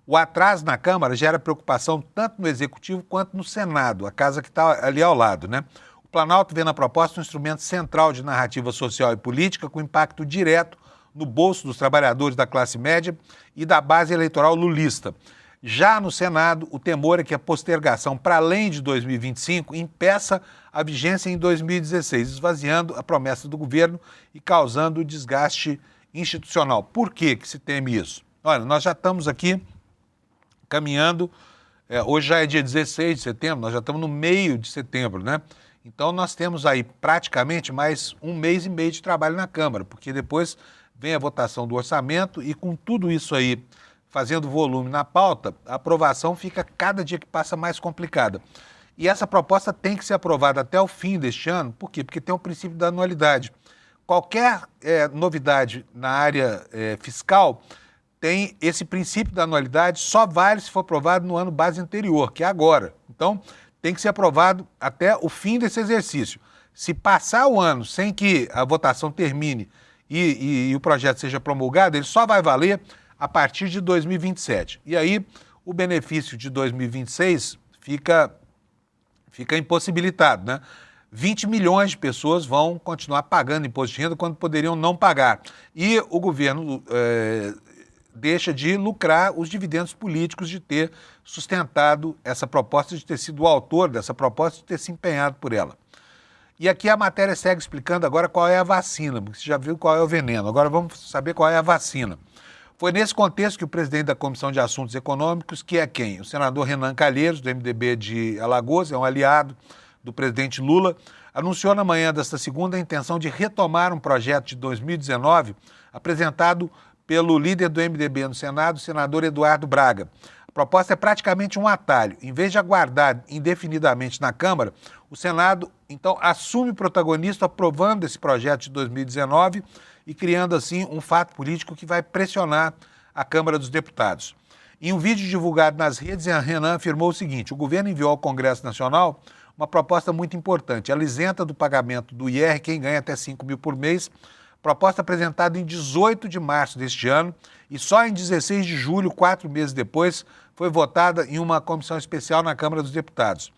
O atraso na Câmara gera preocupação tanto no Executivo quanto no Senado, a casa que está ali ao lado, né? O Planalto vê na proposta um instrumento central de narrativa social e política com impacto direto no bolso dos trabalhadores da classe média e da base eleitoral lulista. Já no Senado, o temor é que a postergação para além de 2025 impeça a vigência em 2016, esvaziando a promessa do governo e causando desgaste institucional. Por que se teme isso? Olha, nós já estamos aqui caminhando, hoje já é dia 16 de setembro, nós já estamos no meio de setembro, né? Então nós temos aí praticamente mais 1 mês e meio de trabalho na Câmara, porque depois vem a votação do orçamento e com tudo isso aí fazendo volume na pauta, a aprovação fica cada dia que passa mais complicada. E essa proposta tem que ser aprovada até o fim deste ano, por quê? Porque tem o princípio da anualidade. Qualquer novidade na área fiscal tem esse princípio da anualidade, só vale se for aprovado no ano base anterior, que é agora. Então, tem que ser aprovado até o fim desse exercício. Se passar o ano sem que a votação termine e o projeto seja promulgado, ele só vai valer a partir de 2027. E aí, o benefício de 2026 fica impossibilitado, né? 20 milhões de pessoas vão continuar pagando imposto de renda quando poderiam não pagar. E o governo deixa de lucrar os dividendos políticos de ter sustentado essa proposta, de ter sido o autor dessa proposta, de ter se empenhado por ela. E aqui a matéria segue explicando agora qual é a vacina, porque você já viu qual é o veneno. Agora vamos saber qual é a vacina. Foi nesse contexto que o presidente da Comissão de Assuntos Econômicos, que é quem? O senador Renan Calheiros, do MDB de Alagoas, é um aliado do presidente Lula, anunciou na manhã desta segunda a intenção de retomar um projeto de 2019 apresentado pelo líder do MDB no Senado, o senador Eduardo Braga. A proposta é praticamente um atalho. Em vez de aguardar indefinidamente na Câmara, o Senado, então, assume o protagonismo aprovando esse projeto de 2019 e criando, assim, um fato político que vai pressionar a Câmara dos Deputados. Em um vídeo divulgado nas redes, Renan afirmou o seguinte: o governo enviou ao Congresso Nacional uma proposta muito importante. Ela isenta do pagamento do IR quem ganha até 5 mil por mês, proposta apresentada em 18 de março deste ano e só em 16 de julho, 4 meses depois, foi votada em uma comissão especial na Câmara dos Deputados.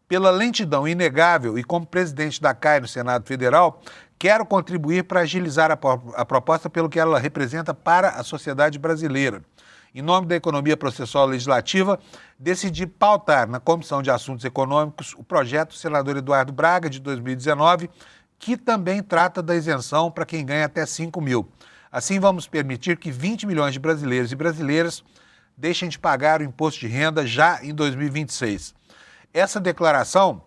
Pela lentidão inegável e como presidente da CAI no Senado Federal, quero contribuir para agilizar a proposta pelo que ela representa para a sociedade brasileira. Em nome da economia processual legislativa, decidi pautar na Comissão de Assuntos Econômicos o projeto do senador Eduardo Braga, de 2019, que também trata da isenção para quem ganha até 5 mil. Assim, vamos permitir que 20 milhões de brasileiros e brasileiras deixem de pagar o imposto de renda já em 2026. Essa declaração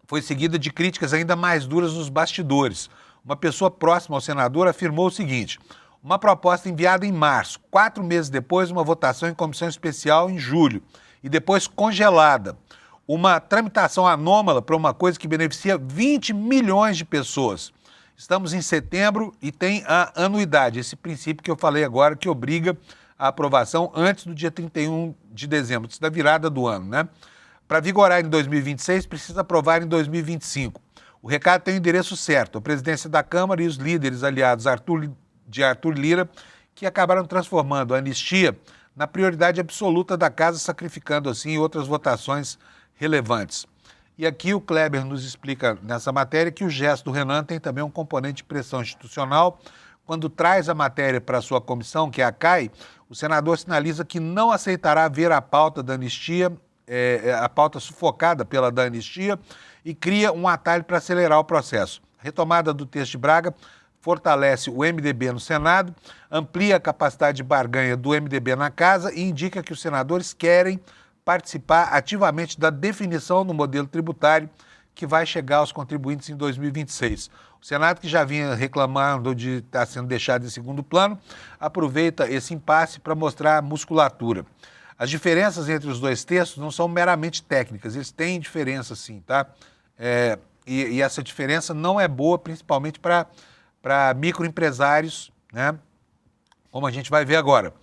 foi seguida de críticas ainda mais duras nos bastidores. Uma pessoa próxima ao senador afirmou o seguinte: uma proposta enviada em março, 4 meses depois, uma votação em comissão especial em julho, e depois congelada. Uma tramitação anômala para uma coisa que beneficia 20 milhões de pessoas. Estamos em setembro e tem a anuidade, esse princípio que eu falei agora, que obriga a aprovação antes do dia 31 de dezembro, antes da virada do ano, né? Para vigorar em 2026, precisa aprovar em 2025. O recado tem o endereço certo: a presidência da Câmara e os líderes aliados de Arthur Lira, que acabaram transformando a anistia na prioridade absoluta da casa, sacrificando assim outras votações relevantes. E aqui o Kleber nos explica nessa matéria que o gesto do Renan tem também um componente de pressão institucional. Quando traz a matéria para a sua comissão, que é a CAI, o senador sinaliza que não aceitará ver a pauta da anistia, a pauta sufocada pela da anistia, e cria um atalho para acelerar o processo. A retomada do texto de Braga fortalece o MDB no Senado, amplia a capacidade de barganha do MDB na casa e indica que os senadores querem participar ativamente da definição do modelo tributário que vai chegar aos contribuintes em 2026. O Senado, que já vinha reclamando de estar sendo deixado em segundo plano, aproveita esse impasse para mostrar musculatura. As diferenças entre os dois textos não são meramente técnicas, eles têm diferença sim, tá? E essa diferença não é boa, principalmente para microempresários, né? Como a gente vai ver agora.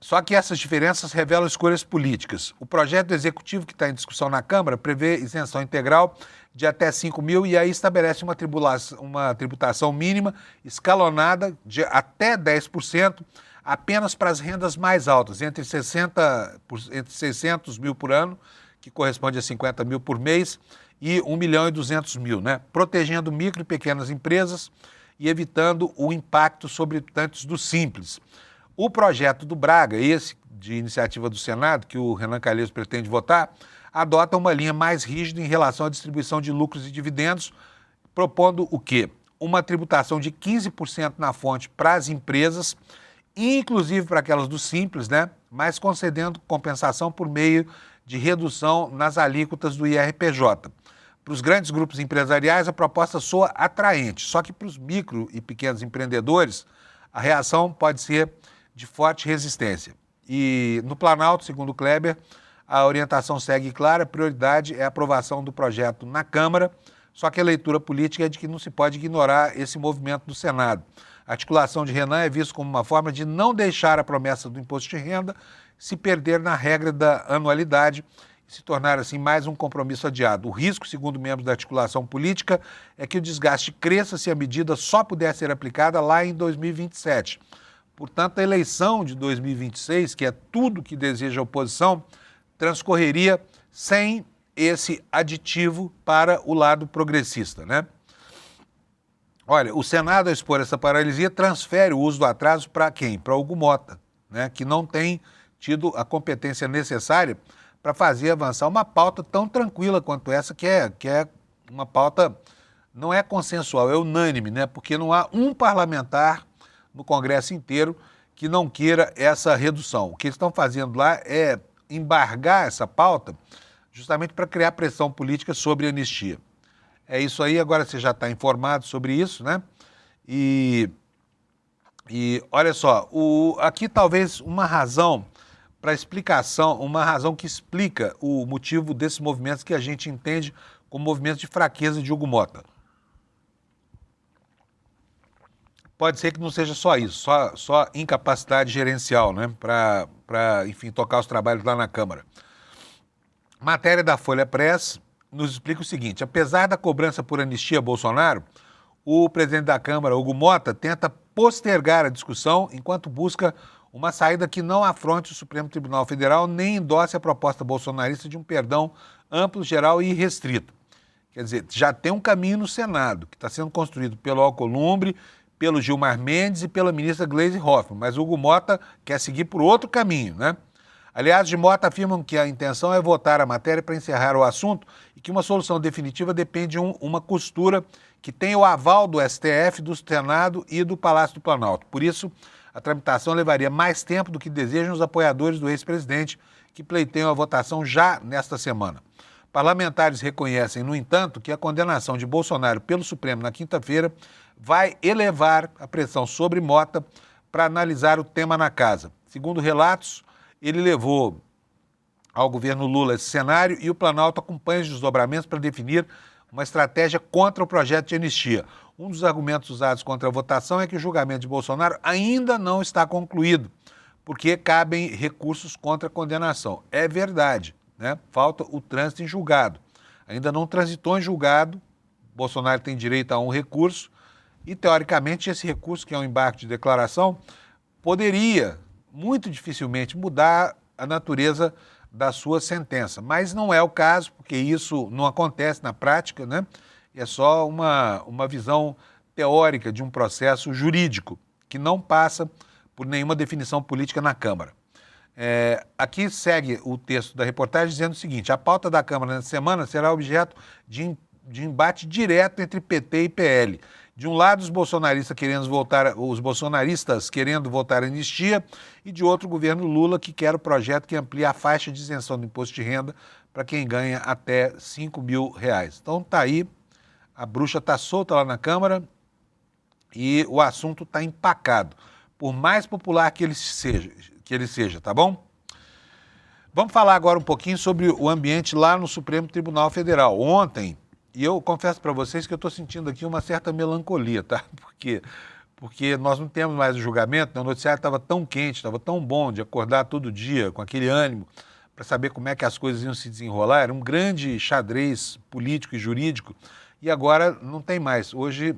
Só que essas diferenças revelam escolhas políticas. O projeto do Executivo que está em discussão na Câmara prevê isenção integral de até 5 mil e aí estabelece uma tributação mínima escalonada de até 10% apenas para as rendas mais altas, entre 600 mil por ano, que corresponde a 50 mil por mês, e 1 milhão e 200 mil, né? Protegendo micro e pequenas empresas e evitando o impacto sobre tantos do Simples. O projeto do Braga, esse de iniciativa do Senado, que o Renan Calheiros pretende votar, adota uma linha mais rígida em relação à distribuição de lucros e dividendos, propondo o quê? Uma tributação de 15% na fonte para as empresas, inclusive para aquelas do Simples, né? Mas concedendo compensação por meio de redução nas alíquotas do IRPJ. Para os grandes grupos empresariais, a proposta soa atraente, só que para os micro e pequenos empreendedores, a reação pode ser de forte resistência. E no Planalto, segundo o Kleber, a orientação segue clara, a prioridade é a aprovação do projeto na Câmara, só que a leitura política é de que não se pode ignorar esse movimento do Senado. A articulação de Renan é vista como uma forma de não deixar a promessa do imposto de renda se perder na regra da anualidade e se tornar, assim, mais um compromisso adiado. O risco, segundo membros da articulação política, é que o desgaste cresça se a medida só puder ser aplicada lá em 2027. Portanto, a eleição de 2026, que é tudo que deseja a oposição, transcorreria sem esse aditivo para o lado progressista, né? Olha, o Senado, ao expor essa paralisia, transfere o uso do atraso para quem? Para Hugo Mota, né? Que não tem tido a competência necessária para fazer avançar uma pauta tão tranquila quanto essa, que é uma pauta, não é consensual, é unânime, né? Porque não há um parlamentar no Congresso inteiro que não queira essa redução. O que eles estão fazendo lá é embargar essa pauta justamente para criar pressão política sobre a anistia. É isso aí, agora você já está informado sobre isso, né? E olha só, aqui talvez uma razão para explicação, uma razão que explica o motivo desses movimentos que a gente entende como movimentos de fraqueza de Hugo Mota. Pode ser que não seja só isso, só incapacidade gerencial, né? Para, enfim, tocar os trabalhos lá na Câmara. Matéria da Folha Press nos explica o seguinte: apesar da cobrança por anistia a Bolsonaro, o presidente da Câmara, Hugo Mota, tenta postergar a discussão enquanto busca uma saída que não afronte o Supremo Tribunal Federal nem endosse a proposta bolsonarista de um perdão amplo, geral e restrito. Quer dizer, já tem um caminho no Senado, que está sendo construído pelo Alcolumbre, pelo Gilmar Mendes e pela ministra Gleisi Hoffmann, mas Hugo Mota quer seguir por outro caminho, né? Aliás, de Mota afirmam que a intenção é votar a matéria para encerrar o assunto e que uma solução definitiva depende de uma costura que tenha o aval do STF, do Senado e do Palácio do Planalto. Por isso, a tramitação levaria mais tempo do que desejam os apoiadores do ex-presidente, que pleiteiam a votação já nesta semana. Parlamentares reconhecem, no entanto, que a condenação de Bolsonaro pelo Supremo na quinta-feira vai elevar a pressão sobre Mota para analisar o tema na casa. Segundo relatos, ele levou ao governo Lula esse cenário e o Planalto acompanha os desdobramentos para definir uma estratégia contra o projeto de anistia. Um dos argumentos usados contra a votação é que o julgamento de Bolsonaro ainda não está concluído, porque cabem recursos contra a condenação. É verdade, né? Falta o trânsito em julgado. Ainda não transitou em julgado, Bolsonaro tem direito a um recurso e, teoricamente, esse recurso, que é um embargo de declaração, poderia muito dificilmente mudar a natureza da sua sentença. Mas não é o caso, porque isso não acontece na prática, né? É só uma visão teórica de um processo jurídico que não passa por nenhuma definição política na Câmara. Aqui segue o texto da reportagem dizendo o seguinte: a pauta da Câmara nessa semana será objeto de embate direto entre PT e PL. De um lado, os bolsonaristas querendo votar a anistia, e de outro, o governo Lula, que quer o projeto que amplia a faixa de isenção do imposto de renda para quem ganha até R$5 mil. Então tá aí, a bruxa está solta lá na Câmara e o assunto está empacado, por mais popular que ele seja, tá bom? Vamos falar agora um pouquinho sobre o ambiente lá no Supremo Tribunal Federal. Ontem, e eu confesso para vocês que eu estou sentindo aqui uma certa melancolia, tá? Porque nós não temos mais o julgamento, né? O noticiário estava tão quente, estava tão bom de acordar todo dia com aquele ânimo para saber como é que as coisas iam se desenrolar. Era um grande xadrez político e jurídico e agora não tem mais. Hoje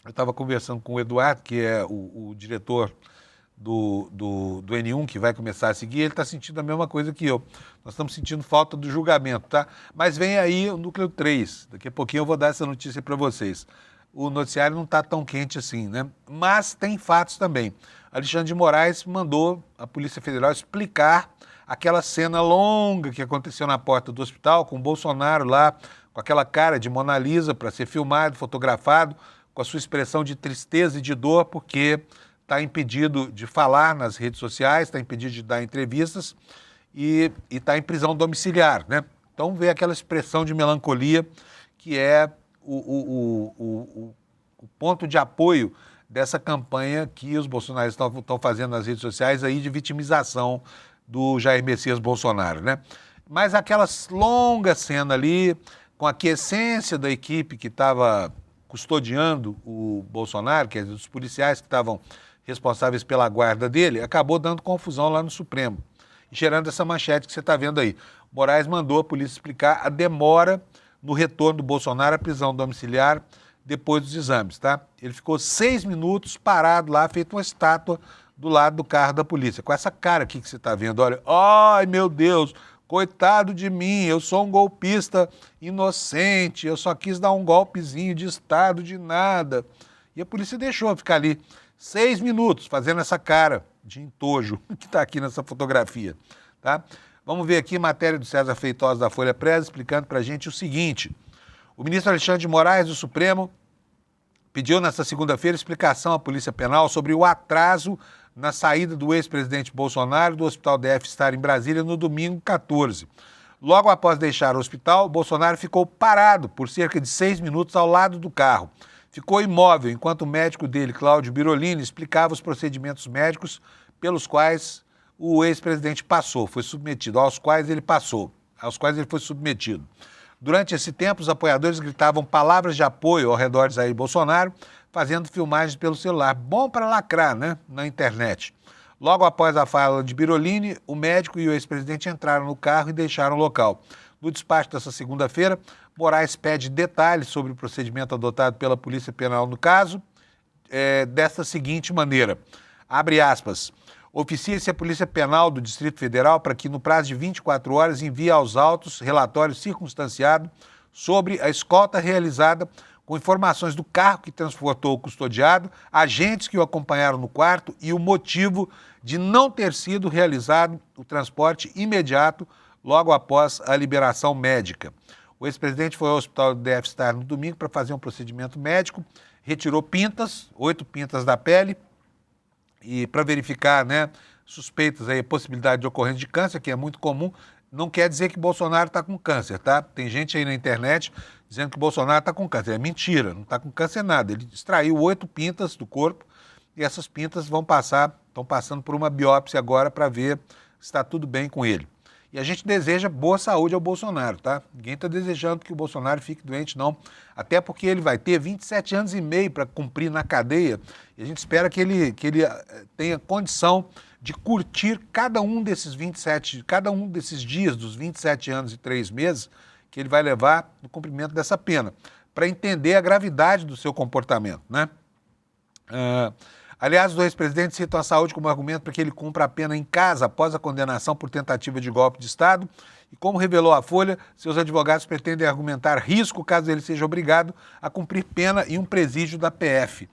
eu estava conversando com o Eduardo, que é o diretor do N1, que vai começar a seguir, ele está sentindo a mesma coisa que eu. Nós estamos sentindo falta do julgamento, tá? Mas vem aí o núcleo 3. Daqui a pouquinho eu vou dar essa notícia para vocês. O noticiário não está tão quente assim, né? Mas tem fatos também. Alexandre de Moraes mandou a Polícia Federal explicar aquela cena longa que aconteceu na porta do hospital, com o Bolsonaro lá, com aquela cara de Mona Lisa para ser filmado, fotografado, com a sua expressão de tristeza e de dor, porque está impedido de falar nas redes sociais, está impedido de dar entrevistas e está em prisão domiciliar, né? Então vê aquela expressão de melancolia que é o ponto de apoio dessa campanha que os bolsonaristas estão fazendo nas redes sociais aí de vitimização do Jair Messias Bolsonaro, né? Mas aquela longa cena ali, com a aquiescência da equipe que estava custodiando o Bolsonaro, quer dizer, os policiais que estavam responsáveis pela guarda dele, acabou dando confusão lá no Supremo, gerando essa manchete que você está vendo aí. Moraes mandou a polícia explicar a demora no retorno do Bolsonaro à prisão domiciliar depois dos exames, tá? Ele ficou 6 minutos parado lá, feito uma estátua do lado do carro da polícia, com essa cara aqui que você está vendo. Olha, ai meu Deus, coitado de mim, eu sou um golpista inocente, eu só quis dar um golpezinho de Estado de nada. E a polícia deixou ficar ali 6 minutos fazendo essa cara de entojo que está aqui nessa fotografia, tá? Vamos ver aqui matéria do César Feitosa da Folha Press explicando para a gente o seguinte. O ministro Alexandre de Moraes do Supremo pediu nesta segunda-feira explicação à Polícia Penal sobre o atraso na saída do ex-presidente Bolsonaro do Hospital DF Star em Brasília no domingo 14. Logo após deixar o hospital, Bolsonaro ficou parado por cerca de 6 minutos ao lado do carro. Ficou imóvel enquanto o médico dele, Cláudio Birolini, explicava os procedimentos médicos pelos quais o ex-presidente foi submetido, aos quais ele foi submetido. Durante esse tempo, os apoiadores gritavam palavras de apoio ao redor de Jair Bolsonaro, fazendo filmagens pelo celular. Bom para lacrar, né? Na internet. Logo após a fala de Birolini, o médico e o ex-presidente entraram no carro e deixaram o local. No despacho dessa segunda-feira, Moraes pede detalhes sobre o procedimento adotado pela Polícia Penal no caso, desta seguinte maneira, abre aspas, oficia-se a Polícia Penal do Distrito Federal para que, no prazo de 24 horas, envie aos autos relatório circunstanciado sobre a escolta realizada com informações do carro que transportou o custodiado, agentes que o acompanharam no quarto e o motivo de não ter sido realizado o transporte imediato logo após a liberação médica. O ex-presidente foi ao hospital do DF Star no domingo para fazer um procedimento médico, retirou 8 pintas da pele, e para verificar, né, suspeitas aí, possibilidade de ocorrência de câncer, que é muito comum, não quer dizer que Bolsonaro está com câncer, tá? Tem gente aí na internet dizendo que Bolsonaro está com câncer. É mentira, não está com câncer nada. Ele extraiu 8 pintas do corpo e essas pintas estão passando por uma biópsia agora para ver se está tudo bem com ele. E a gente deseja boa saúde ao Bolsonaro, tá? Ninguém está desejando que o Bolsonaro fique doente, não. Até porque ele vai ter 27 anos e meio para cumprir na cadeia e a gente espera que ele tenha condição de curtir cada um desses dias dos 27 anos e 3 meses que ele vai levar no cumprimento dessa pena, para entender a gravidade do seu comportamento, né? Aliás, os dois presidentes citam a saúde como argumento para que ele cumpra a pena em casa após a condenação por tentativa de golpe de Estado. E como revelou a Folha, seus advogados pretendem argumentar risco caso ele seja obrigado a cumprir pena em um presídio da PF,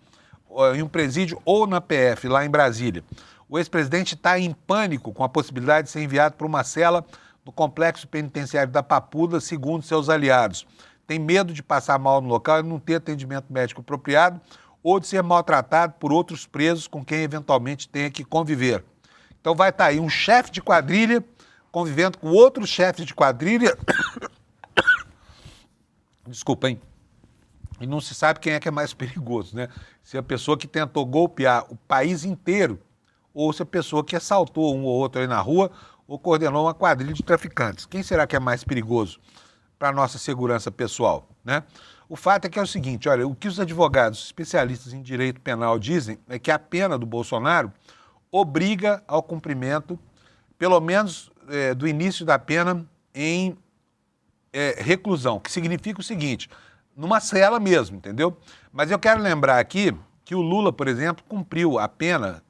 em um presídio ou na PF, lá em Brasília. O ex-presidente está em pânico com a possibilidade de ser enviado para uma cela no complexo penitenciário da Papuda, segundo seus aliados. Tem medo de passar mal no local e não ter atendimento médico apropriado, ou de ser maltratado por outros presos com quem eventualmente tenha que conviver. Então vai estar aí um chefe de quadrilha convivendo com outros chefes de quadrilha. Desculpa, hein? E não se sabe quem é que é mais perigoso, né? Se a pessoa que tentou golpear o país inteiro ou se a pessoa que assaltou um ou outro aí na rua ou coordenou uma quadrilha de traficantes. Quem será que é mais perigoso para a nossa segurança pessoal, né? O fato é que é o seguinte, olha, o que os advogados especialistas em direito penal dizem é que a pena do Bolsonaro obriga ao cumprimento, pelo menos do início da pena, em reclusão, que significa o seguinte, numa cela mesmo, entendeu? Mas eu quero lembrar aqui que o Lula, por exemplo, cumpriu a pena,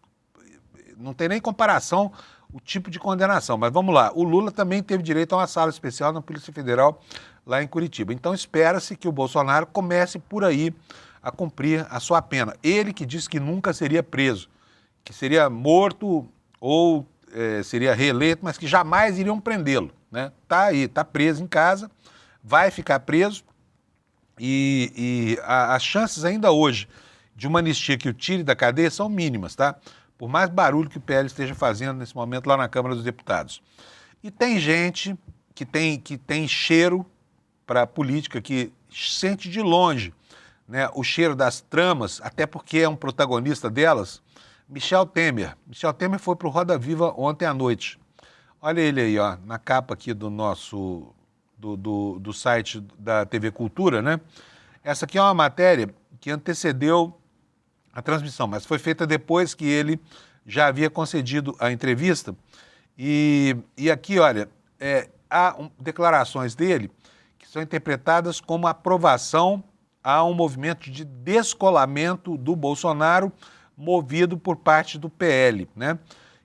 não tem nem comparação o tipo de condenação, mas vamos lá, o Lula também teve direito a uma sala especial na Polícia Federal lá em Curitiba. Então espera-se que o Bolsonaro comece por aí a cumprir a sua pena. Ele que disse que nunca seria preso, que seria morto ou seria reeleito, mas que jamais iriam prendê-lo, né? Tá aí, tá preso em casa, vai ficar preso e as chances ainda hoje de uma anistia que o tire da cadeia são mínimas, tá? Por mais barulho que o PL esteja fazendo nesse momento lá na Câmara dos Deputados. E tem gente que tem cheiro para a política, que sente de longe, né, o cheiro das tramas, até porque é um protagonista delas, Michel Temer. Michel Temer foi para o Roda Viva ontem à noite. Olha ele aí, ó, na capa aqui do nosso, do site da TV Cultura, né? Essa aqui é uma matéria que antecedeu a transmissão, mas foi feita depois que ele já havia concedido a entrevista. E aqui, olha, há declarações dele que são interpretadas como aprovação a um movimento de descolamento do Bolsonaro movido por parte do PL, né?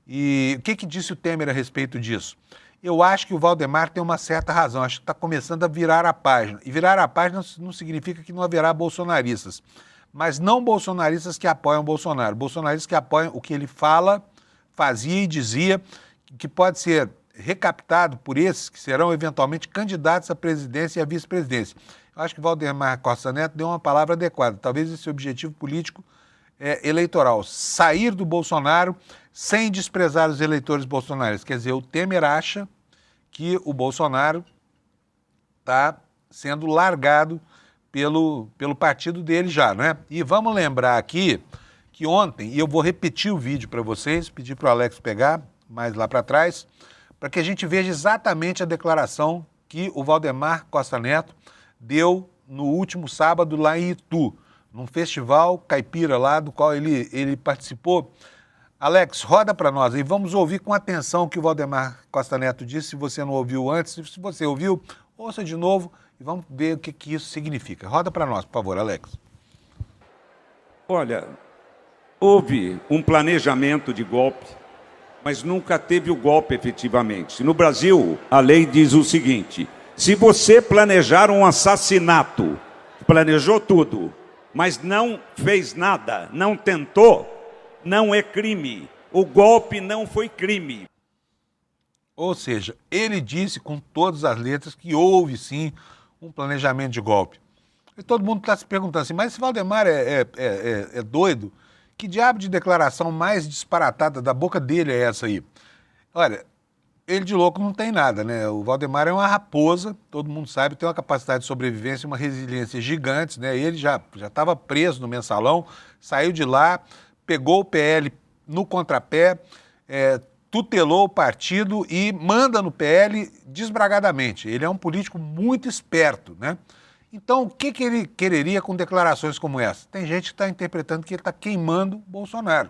E o que disse o Temer a respeito disso? Eu acho que o Valdemar tem uma certa razão, acho que está começando a virar a página. E virar a página não significa que não haverá bolsonaristas, mas não bolsonaristas que apoiam o Bolsonaro, bolsonaristas que apoiam o que ele fala, fazia e dizia, que pode ser recaptado por esses que serão eventualmente candidatos à presidência e à vice-presidência. Eu acho que Valdemar Costa Neto deu uma palavra adequada, talvez esse objetivo político eleitoral, sair do Bolsonaro sem desprezar os eleitores bolsonaristas. Quer dizer, o Temer acha que o Bolsonaro está sendo largado pelo partido dele já, né? E vamos lembrar aqui que ontem, e eu vou repetir o vídeo para vocês, pedir para o Alex pegar mais lá para trás, para que a gente veja exatamente a declaração que o Valdemar Costa Neto deu no último sábado lá em Itu, num festival caipira lá do qual ele participou. Alex, roda para nós e vamos ouvir com atenção o que o Valdemar Costa Neto disse, se você não ouviu antes, se você ouviu, ouça de novo e vamos ver o que isso significa. Roda para nós, por favor, Alex. Olha, houve um planejamento de golpe, mas nunca teve o golpe efetivamente. No Brasil, a lei diz o seguinte: se você planejar um assassinato, planejou tudo, mas não fez nada, não tentou, não é crime. O golpe não foi crime. Ou seja, ele disse com todas as letras que houve sim um planejamento de golpe. E todo mundo está se perguntando assim, mas esse Valdemar é doido? Que diabo de declaração mais disparatada da boca dele é essa aí? Olha, ele de louco não tem nada, né? O Valdemar é uma raposa, todo mundo sabe, tem uma capacidade de sobrevivência e uma resiliência gigantes, né? Ele já estava preso no Mensalão, saiu de lá, pegou o PL no contrapé, tutelou o partido e manda no PL desbragadamente. Ele é um político muito esperto, né? Então, o que ele quereria com declarações como essa? Tem gente que está interpretando que ele está queimando Bolsonaro,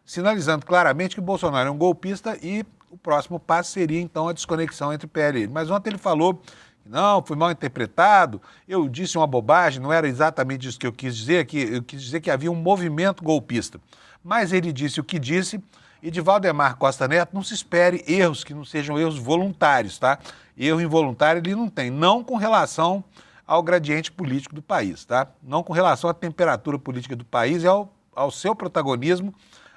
sinalizando claramente que Bolsonaro é um golpista e o próximo passo seria, então, a desconexão entre PL e ele. Mas ontem ele falou que não, foi mal interpretado, eu disse uma bobagem, não era exatamente isso que eu quis dizer, eu quis dizer que havia um movimento golpista. Mas ele disse o que disse, e de Valdemar Costa Neto não se espere erros que não sejam erros voluntários, tá? Erro involuntário ele não tem, não com relação ao gradiente político do país, tá? Não com relação à temperatura política do país e ao seu protagonismo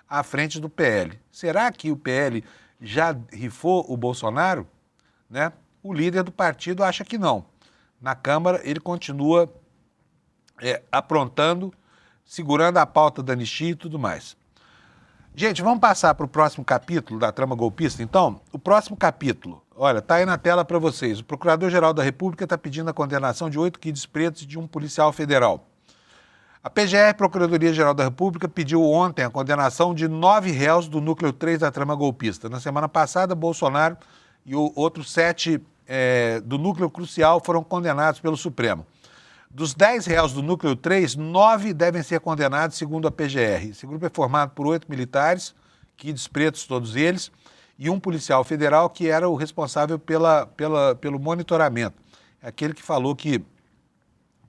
à frente do PL. Será que o PL já rifou o Bolsonaro? Né? O líder do partido acha que não. Na Câmara ele continua aprontando, segurando a pauta da anistia e tudo mais. Gente, vamos passar para o próximo capítulo da trama golpista, então? O próximo capítulo, olha, está aí na tela para vocês. O Procurador-Geral da República está pedindo a condenação de 8 quilos pretos de um policial federal. A PGR, Procuradoria-Geral da República, pediu ontem a condenação de 9 réus do núcleo 3 da trama golpista. Na semana passada, Bolsonaro e outros 7 do núcleo crucial foram condenados pelo Supremo. Dos 10 réus do núcleo 3, 9 devem ser condenados, segundo a PGR. Esse grupo é formado por 8 militares, quilos pretos todos eles, e um policial federal que era o responsável pelo monitoramento. É aquele que falou que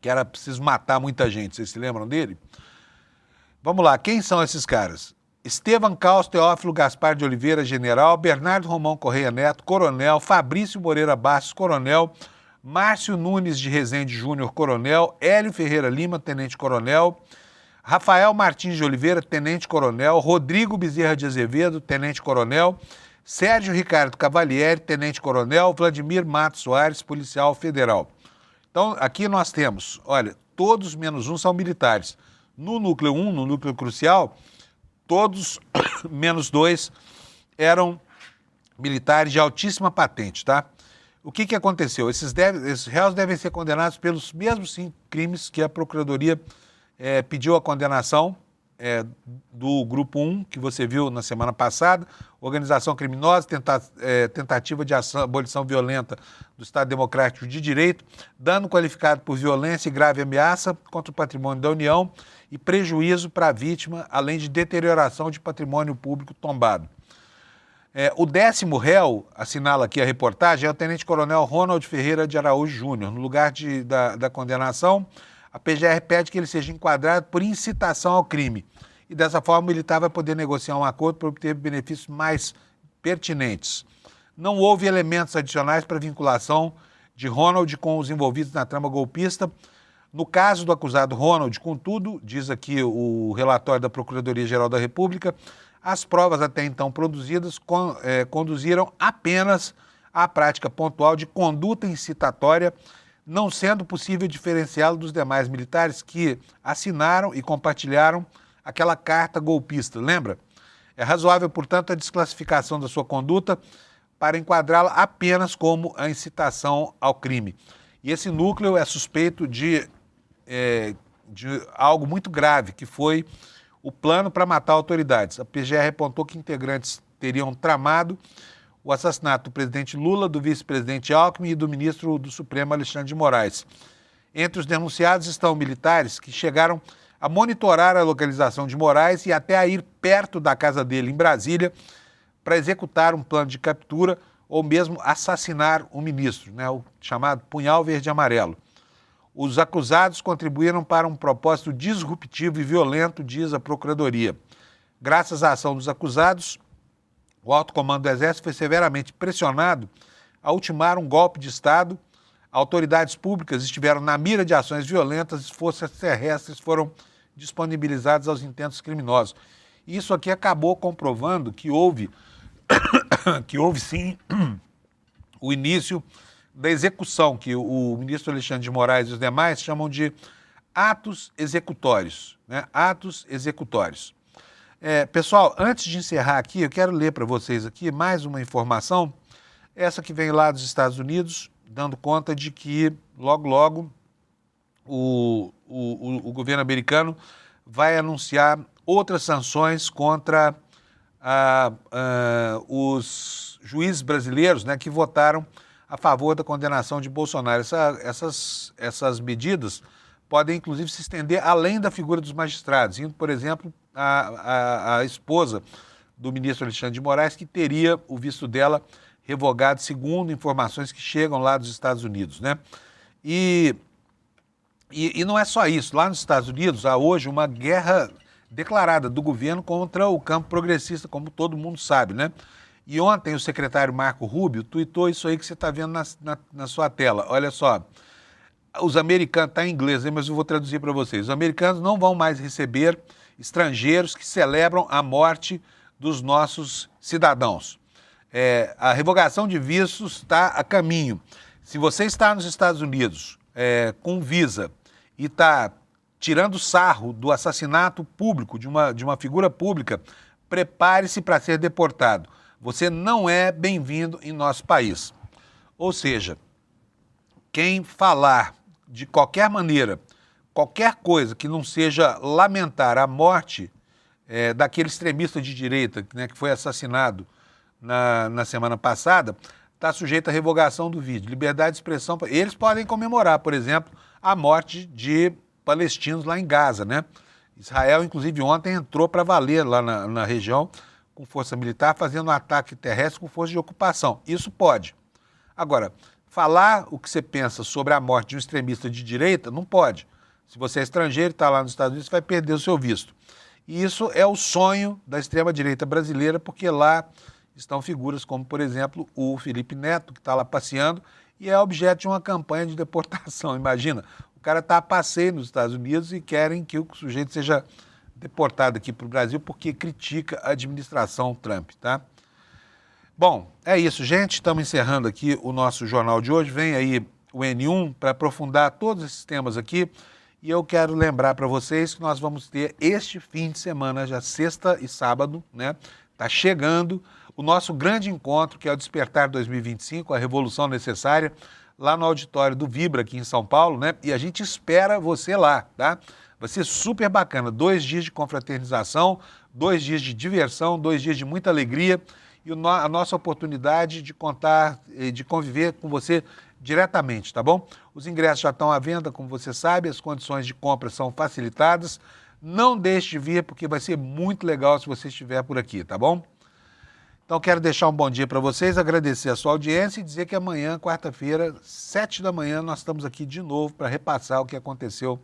era preciso matar muita gente. Vocês se lembram dele? Vamos lá, quem são esses caras? Estevam Caos Teófilo Gaspar de Oliveira, general, Bernardo Romão Correia Neto, coronel, Fabrício Moreira Bastos, coronel, Márcio Nunes de Rezende Júnior, coronel, Hélio Ferreira Lima, tenente-coronel, Rafael Martins de Oliveira, tenente-coronel, Rodrigo Bezerra de Azevedo, tenente-coronel, Sérgio Ricardo Cavalieri, tenente-coronel, Vladimir Matos Soares, policial federal. Então, aqui nós temos, olha, todos menos um são militares. No núcleo 1, no núcleo crucial, todos menos 2 eram militares de altíssima patente, tá? O que aconteceu? Esses réus devem ser condenados pelos mesmos 5 crimes que a Procuradoria pediu a condenação do Grupo 1, que você viu na semana passada, organização criminosa, tentativa de abolição violenta do Estado Democrático de Direito, dano qualificado por violência e grave ameaça contra o patrimônio da União e prejuízo para a vítima, além de deterioração de patrimônio público tombado. O 10º réu, assinala aqui a reportagem, é o tenente-coronel Ronald Ferreira de Araújo Júnior. No lugar da condenação, a PGR pede que ele seja enquadrado por incitação ao crime. E dessa forma o militar vai poder negociar um acordo para obter benefícios mais pertinentes. Não houve elementos adicionais para vinculação de Ronald com os envolvidos na trama golpista. No caso do acusado Ronald, contudo, diz aqui o relatório da Procuradoria-Geral da República, as provas até então produzidas conduziram apenas à prática pontual de conduta incitatória, não sendo possível diferenciá-lo dos demais militares que assinaram e compartilharam aquela carta golpista, lembra? É razoável, portanto, a desclassificação da sua conduta para enquadrá-la apenas como a incitação ao crime. E esse núcleo é suspeito de algo muito grave, que foi o plano para matar autoridades. A PGR apontou que integrantes teriam tramado o assassinato do presidente Lula, do vice-presidente Alckmin e do ministro do Supremo Alexandre de Moraes. Entre os denunciados estão militares que chegaram a monitorar a localização de Moraes e até a ir perto da casa dele em Brasília para executar um plano de captura ou mesmo assassinar o ministro, o chamado punhal verde e amarelo. Os acusados contribuíram para um propósito disruptivo e violento, diz a Procuradoria. Graças à ação dos acusados, o alto comando do Exército foi severamente pressionado a ultimar um golpe de Estado. Autoridades públicas estiveram na mira de ações violentas e forças terrestres foram disponibilizadas aos intentos criminosos. Isso aqui acabou comprovando que houve sim o início da execução, que o ministro Alexandre de Moraes e os demais chamam de atos executórios, atos executórios. Pessoal, antes de encerrar aqui, eu quero ler para vocês aqui mais uma informação, essa que vem lá dos Estados Unidos, dando conta de que logo, logo o governo americano vai anunciar outras sanções contra os juízes brasileiros, que votaram a favor da condenação de Bolsonaro. Essas medidas podem, inclusive, se estender além da figura dos magistrados, indo, por exemplo, a esposa do ministro Alexandre de Moraes, que teria o visto dela revogado, segundo informações que chegam lá dos Estados Unidos, E não é só isso. Lá nos Estados Unidos há hoje uma guerra declarada do governo contra o campo progressista, como todo mundo sabe, E ontem o secretário Marco Rubio tuitou isso aí que você está vendo na sua tela. Olha só, os americanos, está em inglês, mas eu vou traduzir para vocês. Os americanos não vão mais receber estrangeiros que celebram a morte dos nossos cidadãos. A revogação de vistos está a caminho. Se você está nos Estados Unidos com visa e está tirando sarro do assassinato público, de uma figura pública, prepare-se para ser deportado. Você não é bem-vindo em nosso país. Ou seja, quem falar de qualquer maneira, qualquer coisa que não seja lamentar a morte daquele extremista de direita, que foi assassinado na semana passada, está sujeito à revogação do vídeo. Liberdade de expressão. Eles podem comemorar, por exemplo, a morte de palestinos lá em Gaza, Israel, inclusive, ontem entrou para valer lá na região com força militar, fazendo um ataque terrestre com força de ocupação. Isso pode. Agora, falar o que você pensa sobre a morte de um extremista de direita, não pode. Se você é estrangeiro e está lá nos Estados Unidos, você vai perder o seu visto. E isso é o sonho da extrema-direita brasileira, porque lá estão figuras como, por exemplo, o Felipe Neto, que está lá passeando, e é objeto de uma campanha de deportação. Imagina, o cara está a passeio nos Estados Unidos e querem que o sujeito seja deportado aqui para o Brasil porque critica a administração Trump, Bom, é isso, gente. Estamos encerrando aqui o nosso jornal de hoje. Vem aí o N1 para aprofundar todos esses temas aqui. E eu quero lembrar para vocês que nós vamos ter este fim de semana, já sexta e sábado, Está chegando o nosso grande encontro, que é o Despertar 2025, a Revolução Necessária, lá no auditório do Vibra, aqui em São Paulo, E a gente espera você lá, Vai ser super bacana, 2 dias de confraternização, 2 dias de diversão, 2 dias de muita alegria e a nossa oportunidade de contar, de conviver com você diretamente, tá bom? Os ingressos já estão à venda, como você sabe, as condições de compra são facilitadas. Não deixe de vir, porque vai ser muito legal se você estiver por aqui, tá bom? Então, quero deixar um bom dia para vocês, agradecer a sua audiência e dizer que amanhã, quarta-feira, 7 da manhã, nós estamos aqui de novo para repassar o que aconteceu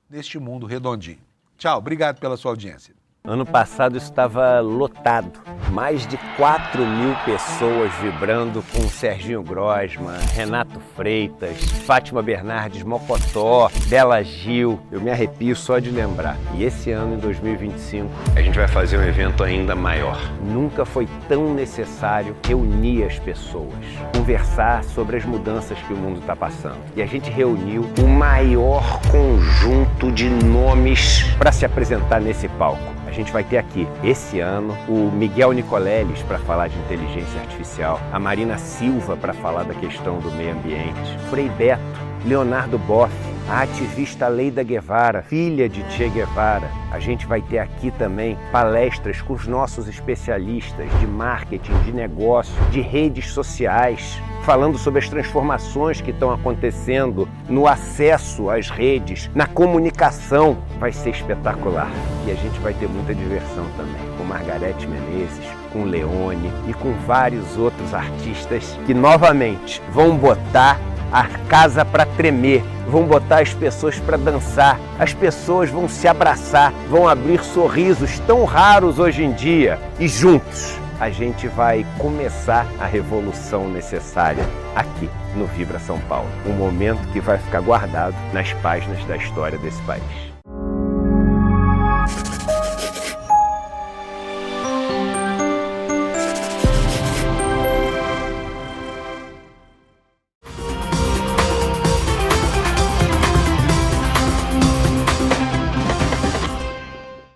neste mundo redondinho. Tchau, obrigado pela sua audiência. Ano passado estava lotado, mais de 4.000 pessoas vibrando com Serginho Grosman, Renato Freitas, Fátima Bernardes, Mocotó, Bela Gil. Eu me arrepio só de lembrar. E esse ano, em 2025, a gente vai fazer um evento ainda maior. Nunca foi tão necessário reunir as pessoas, conversar sobre as mudanças que o mundo está passando. E a gente reuniu o maior conjunto de nomes para se apresentar nesse palco. A gente vai ter aqui, esse ano, o Miguel Nicoleles para falar de inteligência artificial, a Marina Silva para falar da questão do meio ambiente, Frei Beto, Leonardo Boff, a ativista Leida Guevara, filha de Che Guevara. A gente vai ter aqui também palestras com os nossos especialistas de marketing, de negócio, de redes sociais, falando sobre as transformações que estão acontecendo no acesso às redes, na comunicação. Vai ser espetacular. E a gente vai ter muita diversão também, com Margareth Menezes, com Leone e com vários outros artistas que novamente vão botar a casa para tremer, vão botar as pessoas para dançar, as pessoas vão se abraçar, vão abrir sorrisos tão raros hoje em dia e juntos a gente vai começar a revolução necessária aqui no Vibra São Paulo. Um momento que vai ficar guardado nas páginas da história desse país.